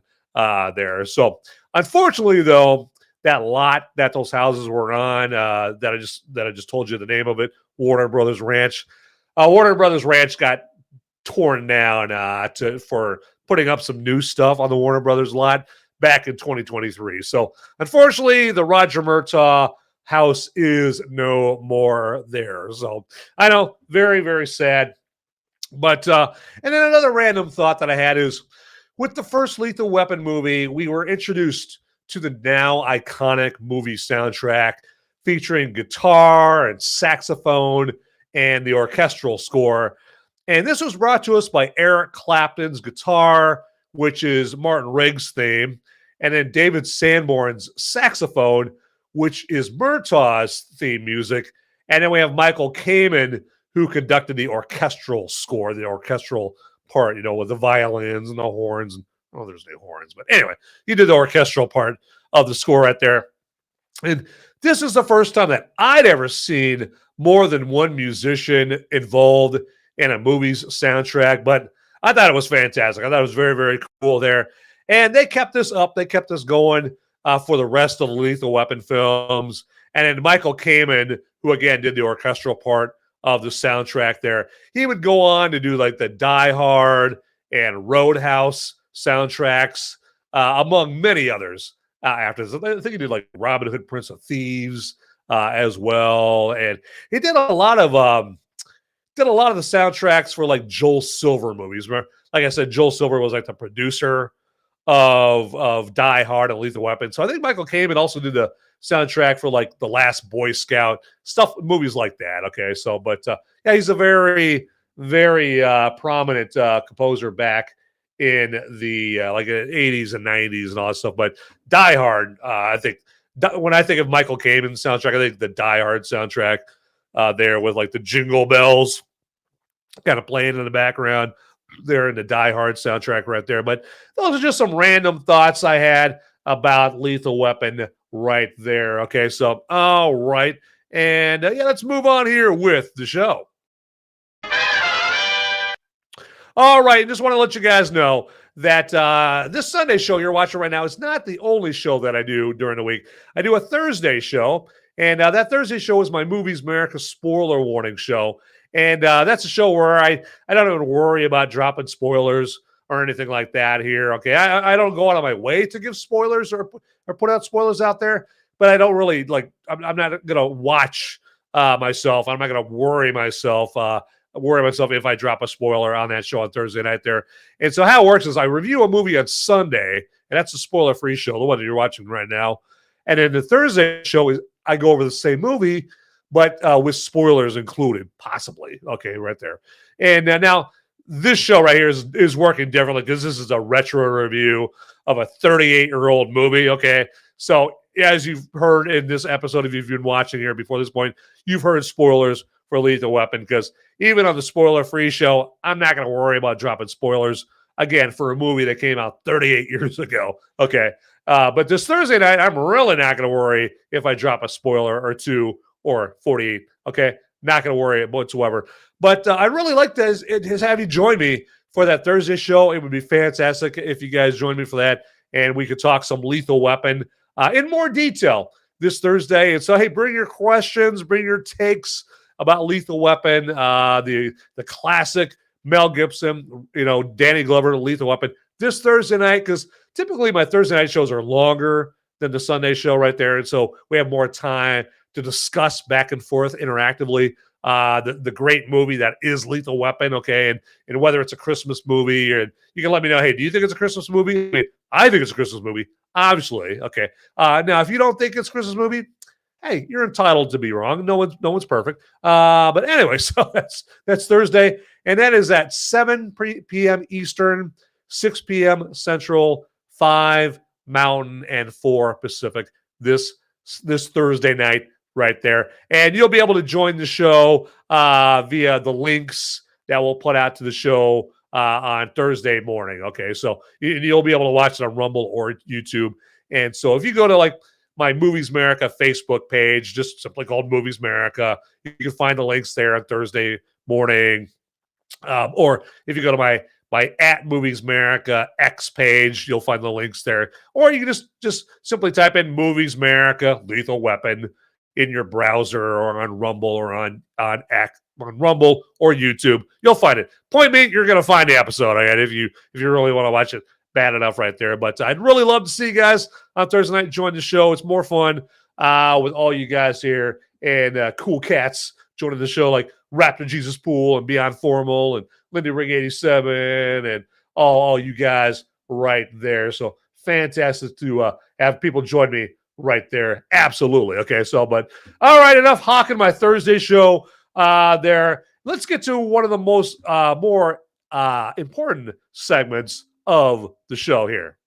there. So unfortunately, though, that lot that those houses were on, that I just told you the name of it, Warner Brothers Ranch. Warner Brothers Ranch got torn down for putting up some new stuff on the Warner Brothers lot back in 2023. So unfortunately, the Roger Murtaugh house is no more there. So I know, very, very sad. But and then another random thought that I had is with the first Lethal Weapon movie, we were introduced to the now iconic movie soundtrack featuring guitar and saxophone and the orchestral score. And this was brought to us by Eric Clapton's guitar, which is Martin Riggs' theme, and then David Sanborn's saxophone, which is Murtaugh's theme music. And then we have Michael Kamen, who conducted the orchestral score, the orchestral part, with the violins and the horns. And, there's no horns. But anyway, he did the orchestral part of the score right there. And this is the first time that I'd ever seen more than one musician involved in a movie's soundtrack. But I thought it was fantastic. I thought it was very, very cool there. And they kept this up. They kept this going for the rest of the Lethal Weapon films. And then Michael Kamen, who again did the orchestral part of the soundtrack there, he would go on to do like the Die Hard and Roadhouse soundtracks, among many others after this. I think he did like Robin Hood, Prince of Thieves as well. And he did a lot of the soundtracks for like Joel Silver movies. Remember, like I said, Joel Silver was like the producer of Die Hard and Lethal Weapon. So I think Michael Kamen also did the soundtrack for like The Last Boy Scout, stuff, movies like that. Okay, so but yeah, he's a very, very prominent composer back in the like 80s and 90s and all that stuff. But Die Hard, I think when I think of Michael Kamen's soundtrack, I think the Die Hard soundtrack there with like the jingle bells kind of playing in the background there in the Die Hard soundtrack right there. But those are just some random thoughts I had about Lethal Weapon right there. Okay, so all right. And yeah, let's move on here with the show. All right, just want to let you guys know that this Sunday show you're watching right now is not the only show that I do during the week. I do a Thursday show, and that Thursday show is my Movies Merica spoiler warning show. And that's a show where I don't even worry about dropping spoilers or anything like that here. Okay, I don't go out of my way to give spoilers or put out spoilers out there, but I don't really like. I'm not gonna watch myself. I'm not gonna worry myself if I drop a spoiler on that show on Thursday night there. And so how it works is I review a movie on Sunday, and that's a spoiler-free show, the one that you're watching right now. And then the Thursday show is I go over the same movie, but with spoilers included, possibly. Okay, right there. And now this show right here is working differently because this is a retro review of a 38-year-old movie. Okay, so as you've heard in this episode, if you've been watching here before this point, you've heard spoilers for Lethal Weapon, because even on the spoiler-free show, I'm not going to worry about dropping spoilers, again, for a movie that came out 38 years ago. Okay, but this Thursday night, I'm really not going to worry if I drop a spoiler or two or 48. Okay, not going to worry whatsoever. But I'd really like to have you join me for that Thursday show. It would be fantastic if you guys join me for that, and we could talk some Lethal Weapon in more detail this Thursday. And so, hey, bring your questions, bring your takes about Lethal Weapon, the classic Mel Gibson, Danny Glover, Lethal Weapon, this Thursday night, because typically my Thursday night shows are longer than the Sunday show right there. And so we have more time to discuss back and forth interactively the great movie that is Lethal Weapon, okay? And whether it's a Christmas movie, or you can let me know, hey, do you think it's a Christmas movie? I mean, I think it's a Christmas movie, obviously, okay? Now, if you don't think it's a Christmas movie, hey, you're entitled to be wrong. No one's perfect. But anyway, so that's Thursday, and that is at 7 p.m. Eastern, 6 p.m. Central, 5 Mountain, and 4 Pacific this Thursday night right there. And you'll be able to join the show via the links that we'll put out to the show on Thursday morning. Okay, so you'll be able to watch it on Rumble or YouTube. And so if you go to like my Movies Merica Facebook page, just simply called Movies Merica, you can find the links there on Thursday morning. Or if you go to my at Movies Merica X page, you'll find the links there. Or you can just simply type in Movies Merica Lethal Weapon in your browser, or on Rumble, or on Rumble or YouTube. You'll find it. Point being, you're going to find the episode if you really want to watch it bad enough right there. But I'd really love to see you guys on Thursday night. Join the show. It's more fun with all you guys here, and cool cats joining the show like Raptor Jesus Pool and Beyond Formal and Lindy Ring 87 and all you guys right there. So fantastic to have people join me right there. Absolutely. Okay, so but all right, enough hawking my Thursday show there. Let's get to one of the most more important segments of the show here.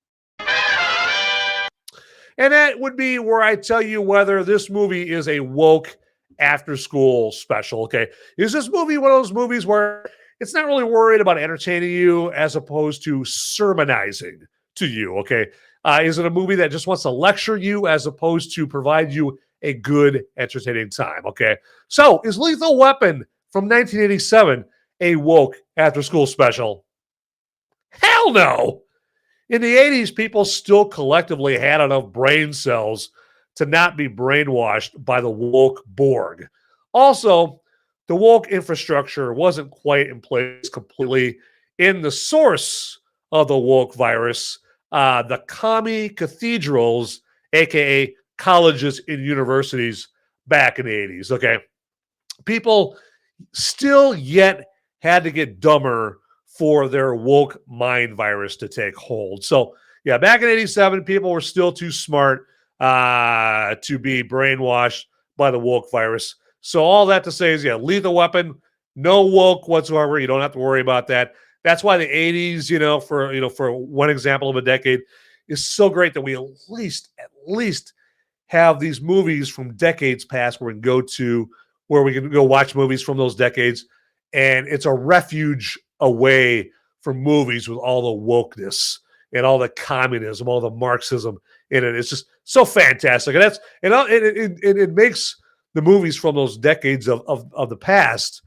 And that would be where I tell you whether this movie is a woke after school special. Okay, is this movie one of those movies where it's not really worried about entertaining you as opposed to sermonizing to you? Okay, is it a movie that just wants to lecture you as opposed to provide you a good entertaining time? Okay, so is Lethal Weapon from 1987 a woke after school special? Hell no. In the 80s, people still collectively had enough brain cells to not be brainwashed by the woke Borg. Also, the woke infrastructure wasn't quite in place completely in the source of the woke virus, the commie cathedrals, aka colleges and universities back in the 80s. Okay, people still yet had to get dumber for their woke mind virus to take hold. So yeah, back in 87, people were still too smart to be brainwashed by the woke virus. So all that to say is, yeah, Lethal Weapon, no woke whatsoever. You don't have to worry about that. That's why the 80s, for one example of a decade, is so great that we at least have these movies from decades past where we can go watch movies from those decades, and it's a refuge away from movies with all the wokeness and all the communism, all the Marxism in it. It's just so fantastic, and it makes the movies from those decades of the past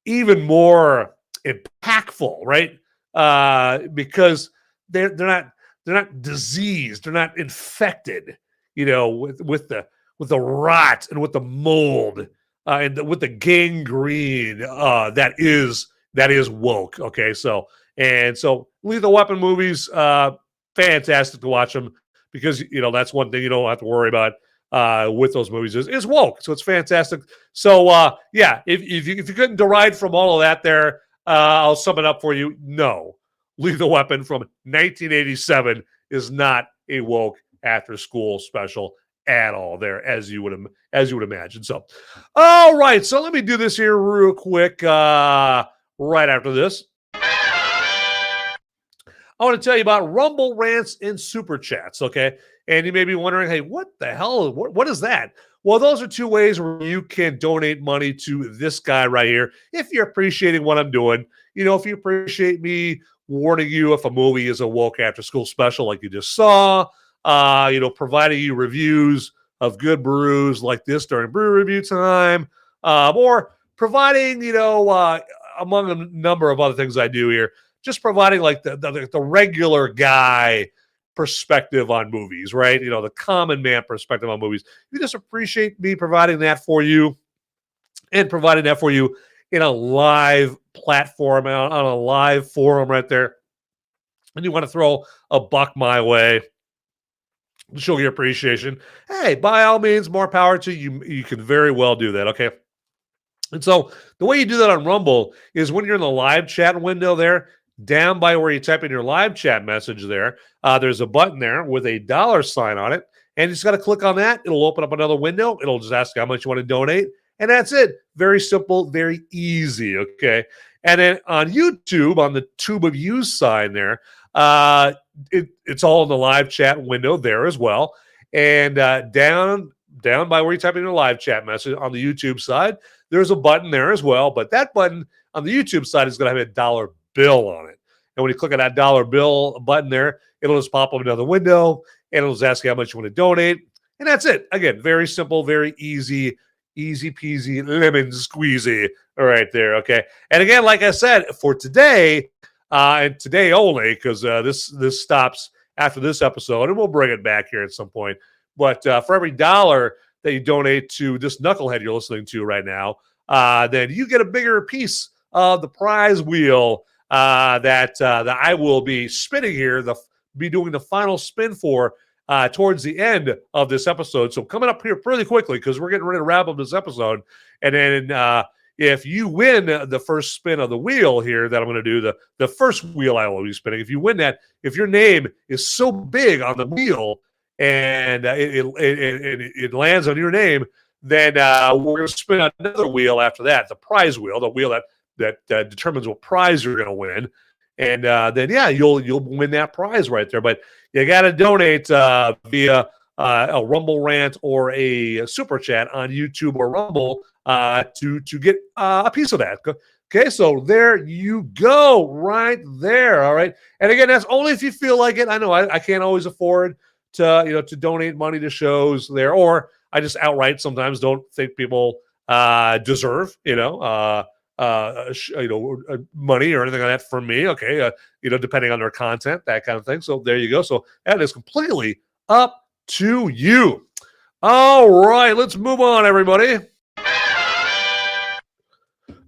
even more impactful, right? Because they're not diseased, they're not infected, with the rot and with the mold with the gangrene that is woke. Okay, so Lethal Weapon movies, fantastic to watch them because that's one thing you don't have to worry about with those movies is woke. So it's fantastic. So if you couldn't deride from all of that there, I'll sum it up for you. No, Lethal Weapon from 1987 is not a woke after school special at all there, as you would imagine. So, all right. So let me do this here real quick. Right after this, I want to tell you about Rumble Rants and Super Chats. Okay, and you may be wondering, hey, what the hell? What is that? Well, those are two ways where you can donate money to this guy right here. If you're appreciating what I'm doing, if you appreciate me warning you if a movie is a woke after school special, like you just saw, providing you reviews of good brews like this during brew review time, or providing, among a number of other things I do here, just providing like the regular guy perspective on movies, right? The common man perspective on movies. You just appreciate me providing that for you and providing that for you in a live platform, on a live forum right there. And you want to throw a buck my way, show your appreciation. Hey, by all means, more power to you. You can very well do that, okay? And so the way you do that on Rumble is when you're in the live chat window there, down by where you type in your live chat message there, there's a button there with a $sign on it, and you just got to click on that. It'll open up another window. It'll just ask you how much you want to donate, and that's it. Very simple, very easy, okay? And then on YouTube, on the Tube of Use sign there, it's all in the live chat window there as well. And down by where you type in your live chat message on the YouTube side, there's a button there as well. But that button on the YouTube side is going to have a dollar bill on it. And when you click on that dollar bill button there, it'll just pop up another window and it'll just ask you how much you want to donate. And that's it. Again, very simple, very easy peasy, lemon squeezy right there. Okay. And again, like I said, for today, and today only, because this stops after this episode, and we'll bring it back here at some point. But for every $1 that you donate to this knucklehead you're listening to right now, then you get a bigger piece of the prize wheel that I will be spinning here, be doing the final spin for towards the end of this episode. So coming up here pretty quickly, because we're getting ready to wrap up this episode. And then if you win the first spin of the wheel here that I'm going to do, the first wheel I will be spinning, if you win that, if your name is so big on the wheel and it lands on your name, then we're going to spin another wheel after that, the prize wheel, the wheel that determines what prize you're going to win. And then, you'll win that prize right there. But you got to donate via a Rumble rant or a super chat on YouTube or Rumble to get a piece of that. Okay, so there you go, right there. All right, and again, that's only if you feel like it. I know I can't always afford to donate money to shows there, or I just outright sometimes don't think people deserve money or anything like that from me. Okay, depending on their content, that kind of thing. So there you go. So that is completely up to you. All right, let's move on, everybody.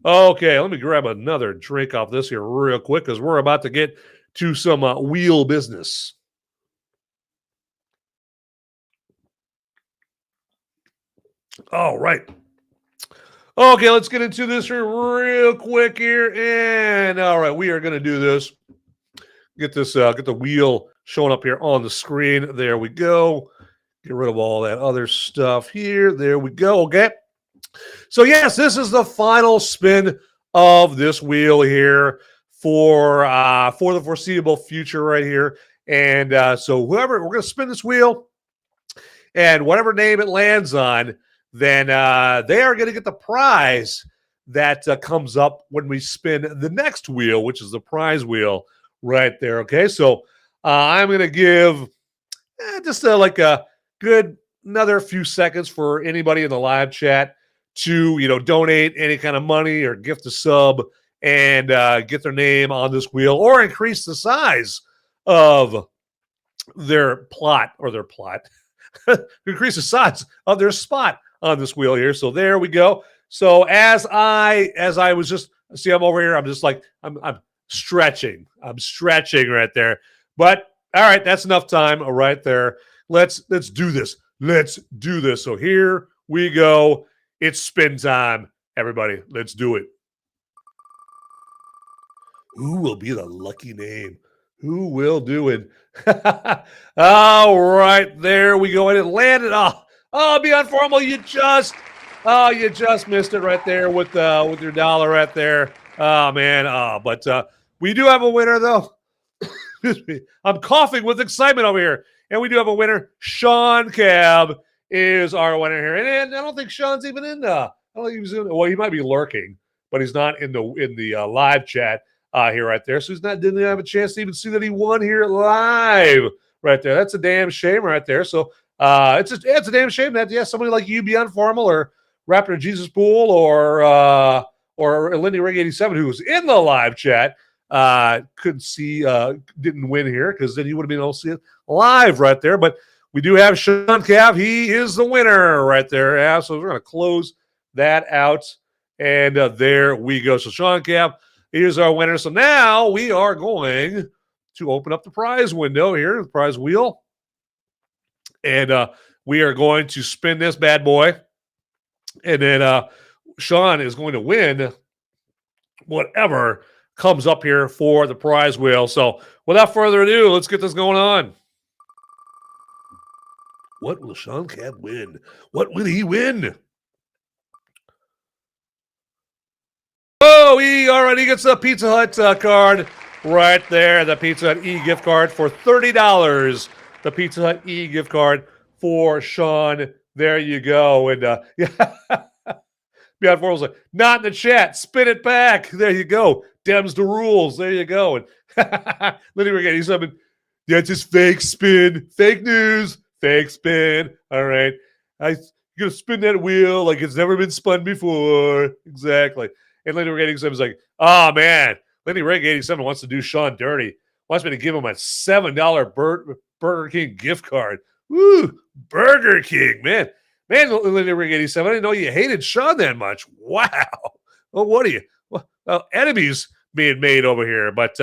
Okay, let me grab another drink off this here real quick because we're about to get to some wheel business. All right. Okay, let's get into this here real quick here. And all right, we are going to do this. Get the wheel showing up here on the screen. There we go. Get rid of all that other stuff here. There we go. Okay. So yes, this is the final spin of this wheel here for the foreseeable future right here. And so we're going to spin this wheel, and whatever name it lands on, then they are going to get the prize that comes up when we spin the next wheel, which is the prize wheel right there. Okay, so I'm going to give just like a good another few seconds for anybody in the live chat to donate any kind of money or gift a sub, and get their name on this wheel or increase the size of their plot increase the size of their spot on this wheel here. So there we go. So as I was just see, I'm over here. I'm just like I'm stretching. I'm stretching right there. But all right, that's enough time right there. Let's do this. Let's do this. So here we go. It's spin time, everybody. Let's do it. Who will be the lucky name? Who will do it? All right, there we go. And it landed. Oh, Beyond Formal, you just missed it right there with your dollar right there. Oh man. But we do have a winner though. Excuse me. I'm coughing with excitement over here, and we do have a winner. Sean Cab is our winner here, and I don't think Sean's even in. I don't think he was in. Well, he might be lurking, but he's not in the live chat. Here right there. So didn't have a chance to even see that he won here live right there. That's a damn shame right there. So it's a damn shame that somebody like you, Beyond Formal or Raptor Jesus Pool or Lindy Rig 87 who was in the live chat couldn't see didn't win here because then you would have been able to see it live right there. But we do have Sean Cav. He is the winner right there. Yeah, so we're gonna close that out. And there we go. So Sean Cav. Here's our winner. So now we are going to open up the prize window here, the prize wheel. And we are going to spin this bad boy. And then Sean is going to win whatever comes up here for the prize wheel. So without further ado, let's get this going on. What will Sean Cab win? What will he win? Oh, he already gets a Pizza Hut card right there. The Pizza Hut e-gift card for $30. The Pizza Hut e-gift card for Sean. There you go. And Beyond Formal's like, not in the chat. Spin it back. There you go. Dems the rules. There you go. And Lenny Regan, he's something. That's just fake spin. Fake news. Fake spin. All right. You're going to spin that wheel like it's never been spun before. Exactly. And Lenny Rig 87 is like, oh, man. Lenny Rig 87 wants to do Sean dirty. Wants me to give him a $7 Burger King gift card. Woo! Burger King, man. Man, Lenny Rig 87, I didn't know you hated Sean that much. Wow. Well, what are you? Well, enemies being made over here. But,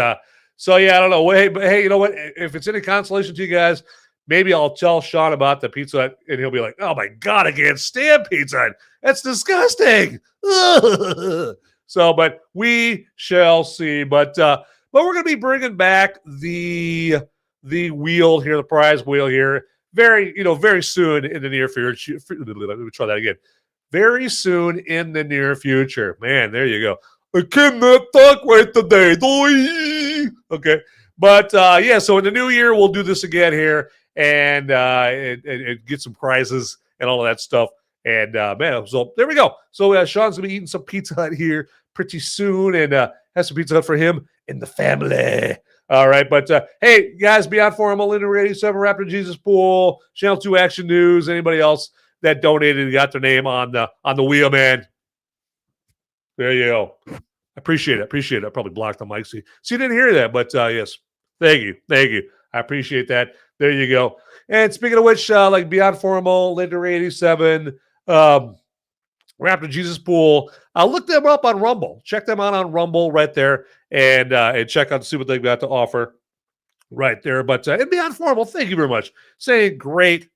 so, yeah, I don't know. Hey, you know what? If it's any consolation to you guys, maybe I'll tell Sean about the Pizza Hut, and he'll be like, oh, my God, I can't stand Pizza Hut. That's disgusting. So, but we shall see. But we're going to be bringing back the wheel here, the prize wheel here, very soon in the near future. Let me try that again. Very soon in the near future. Man, there you go. I cannot talk right today. Okay. But yeah, so in the new year, we'll do this again here and get some prizes and all of that stuff. And man, so there we go. So Sean's gonna be eating some Pizza Hut here pretty soon, and have some Pizza Hut for him and the family. All right, but hey, guys, Beyond Formal, Linda 87, Raptor Jesus Pool, Channel 2 Action News, anybody else that donated and got their name on the wheel, man. There you go. I appreciate it. I probably blocked the mic. So you didn't hear that, but yes, thank you. I appreciate that. There you go. And speaking of which, like Beyond Formal, Linda 87, Raptor Jesus Pool, look them up on Rumble. Check them out on Rumble right there, and check out see what they've got to offer right there. But and Beyond Formal, thank you very much. Saying great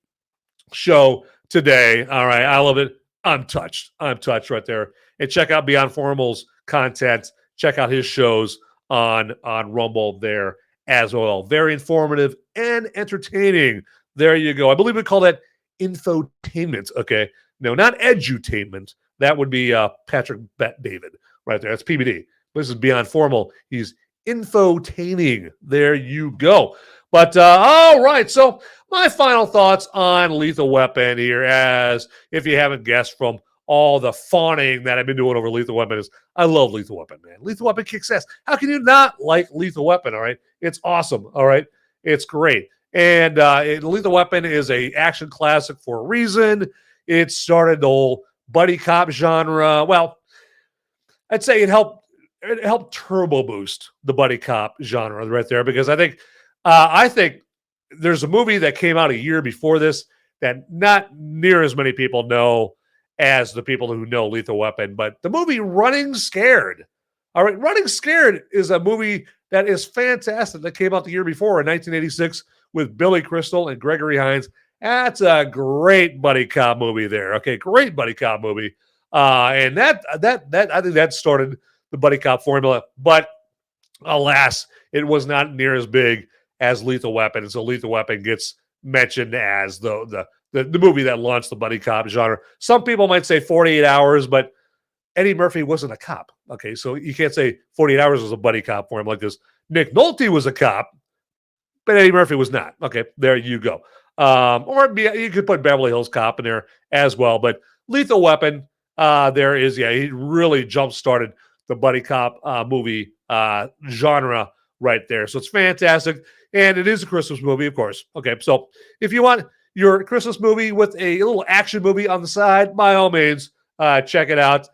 show today. All right, I love it. I'm touched right there. And check out Beyond Formal's content. Check out his shows on Rumble there as well. Very informative and entertaining. There you go. I believe we call that infotainment. Okay. No, not edutainment. That would be Patrick David right there. That's PBD. This is Beyond Formal. He's infotaining. There you go. But all right. So my final thoughts on Lethal Weapon here, as if you haven't guessed from all the fawning that I've been doing over Lethal Weapon, is I love Lethal Weapon, man. Lethal Weapon kicks ass. How can you not like Lethal Weapon? All right. It's awesome. All right. It's great. And Lethal Weapon is a action classic for a reason. It started the whole buddy cop genre. Well, I'd say it helped it helped turbo boost the buddy cop genre right there, because I think there's a movie that came out a year before this that not near as many people know as the people who know Lethal Weapon, but the movie Running Scared. All right, Running Scared is a movie that is fantastic that came out the year before in 1986 with Billy Crystal and Gregory Hines. That's a great buddy cop movie there. Okay, great buddy cop movie. And that I think that started the buddy cop formula, but alas, it was not near as big as Lethal Weapon. And so Lethal Weapon gets mentioned as the movie that launched the buddy cop genre. Some people might say 48 Hours, but Eddie Murphy wasn't a cop. Okay, so you can't say 48 Hours was a buddy cop for him like this. Nick Nolte was a cop, but Eddie Murphy was not. Okay, there you go. Or you could put Beverly Hills Cop in there as well. But Lethal Weapon, he really jump-started the buddy cop movie genre right there. So it's fantastic. And it is a Christmas movie, of course. Okay, so if you want your Christmas movie with a little action movie on the side, by all means, check it out.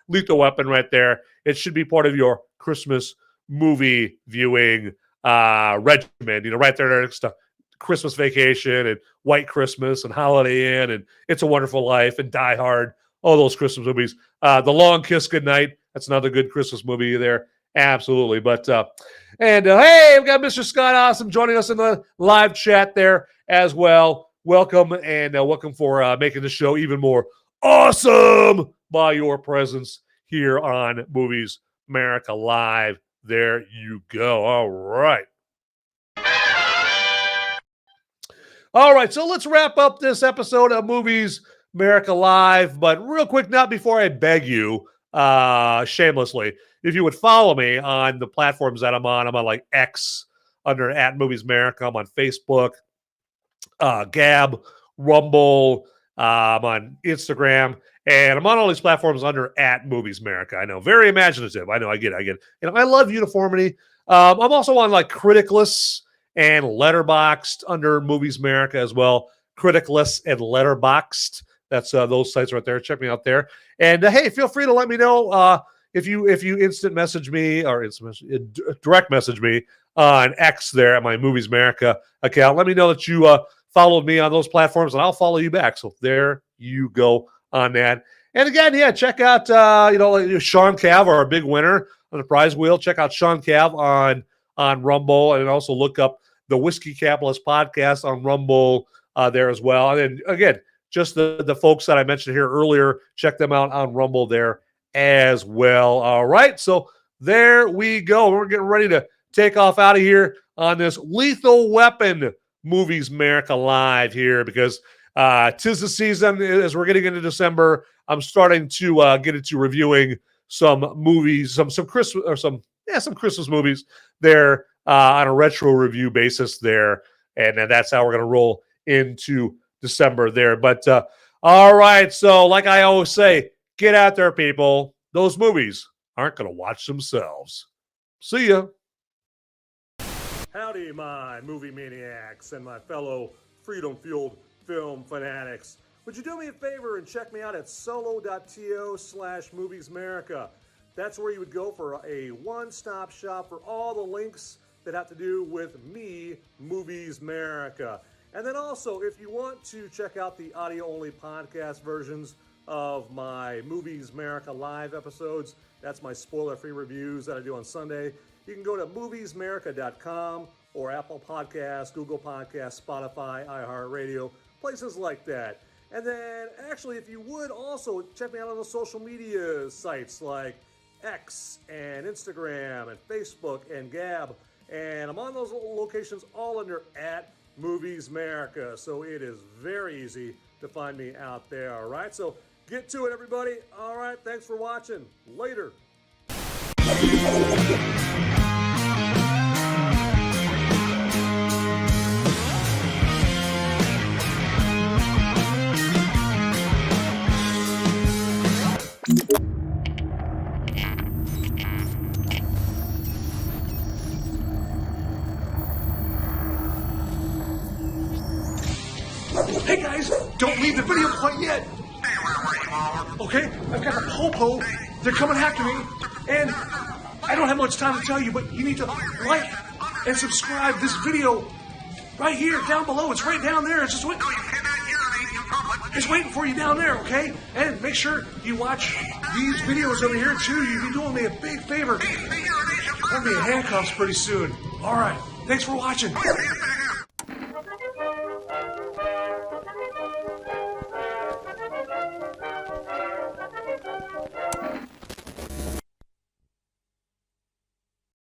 Lethal Weapon right there. It should be part of your Christmas movie viewing regimen. Right there next to Christmas Vacation and White Christmas and Holiday Inn and It's a Wonderful Life and Die Hard. All those Christmas movies. The Long Kiss Goodnight. That's another good Christmas movie there. Absolutely. But, hey, we've got Mr. Scott Awesome joining us in the live chat there as well. Welcome, and welcome for making the show even more awesome by your presence here on Movies Merica Live. There you go. All right. All right, so let's wrap up this episode of Movies Merica Live. But real quick, not before I beg you, shamelessly, if you would follow me on the platforms that I'm on like X under @Movies Merica. I'm on Facebook, Gab, Rumble. I'm on Instagram, and I'm on all these platforms under @Movies Merica. I know, very imaginative. I know, I get it. I love uniformity. I'm also on like Criticless and Letterboxd under Movies Merica as well. Criticless and Letterboxd. That's those sites right there. Check me out there. And hey, feel free to let me know if you instant message me or direct message me on X there at my Movies Merica account. Let me know that you followed me on those platforms, and I'll follow you back. So there you go on that. And again, yeah, check out Sean Cav, our big winner on the prize wheel. Check out Sean Cav on Rumble, and also look up the Whiskey Capitalist podcast on Rumble there as well. And then again, just the folks that I mentioned here earlier, check them out on Rumble there as well. All right, so there we go. We're getting ready to take off out of here on this Lethal Weapon Movies Merica Live here, because 'tis the season. As we're getting into December, I'm starting to get into reviewing some movies, some Christmas or some Christmas movies there on a retro review basis there, and that's how we're going to roll into December there. But all right, so like I always say, get out there, people. Those movies aren't going to watch themselves. See ya. Howdy, my movie maniacs and my fellow freedom-fueled film fanatics. Would you do me a favor and check me out at solo.to/Movies Merica? That's where you would go for a one-stop shop for all the links that have to do with me, Movies Merica. And then also, if you want to check out the audio-only podcast versions of my Movies Merica Live episodes, that's my spoiler-free reviews that I do on Sunday, you can go to moviesmerica.com or Apple Podcasts, Google Podcasts, Spotify, iHeartRadio, places like that. And then, actually, if you would also check me out on the social media sites like X and Instagram and Facebook and Gab. And I'm on those locations all under @Movies Merica. So it is very easy to find me out there. All right. So get to it, everybody. All right. Thanks for watching. Later. Hey guys, don't leave the video quite yet. Okay, I've got the popo. They're coming after me, and I don't have much time to tell you, but you need to like and subscribe this video right here, down below. It's right down there. It's just waiting. It's waiting for you down there, okay? And make sure you watch these videos over here too. You'll be doing me a big favor. I'll be in handcuffs pretty soon. All right. Thanks for watching.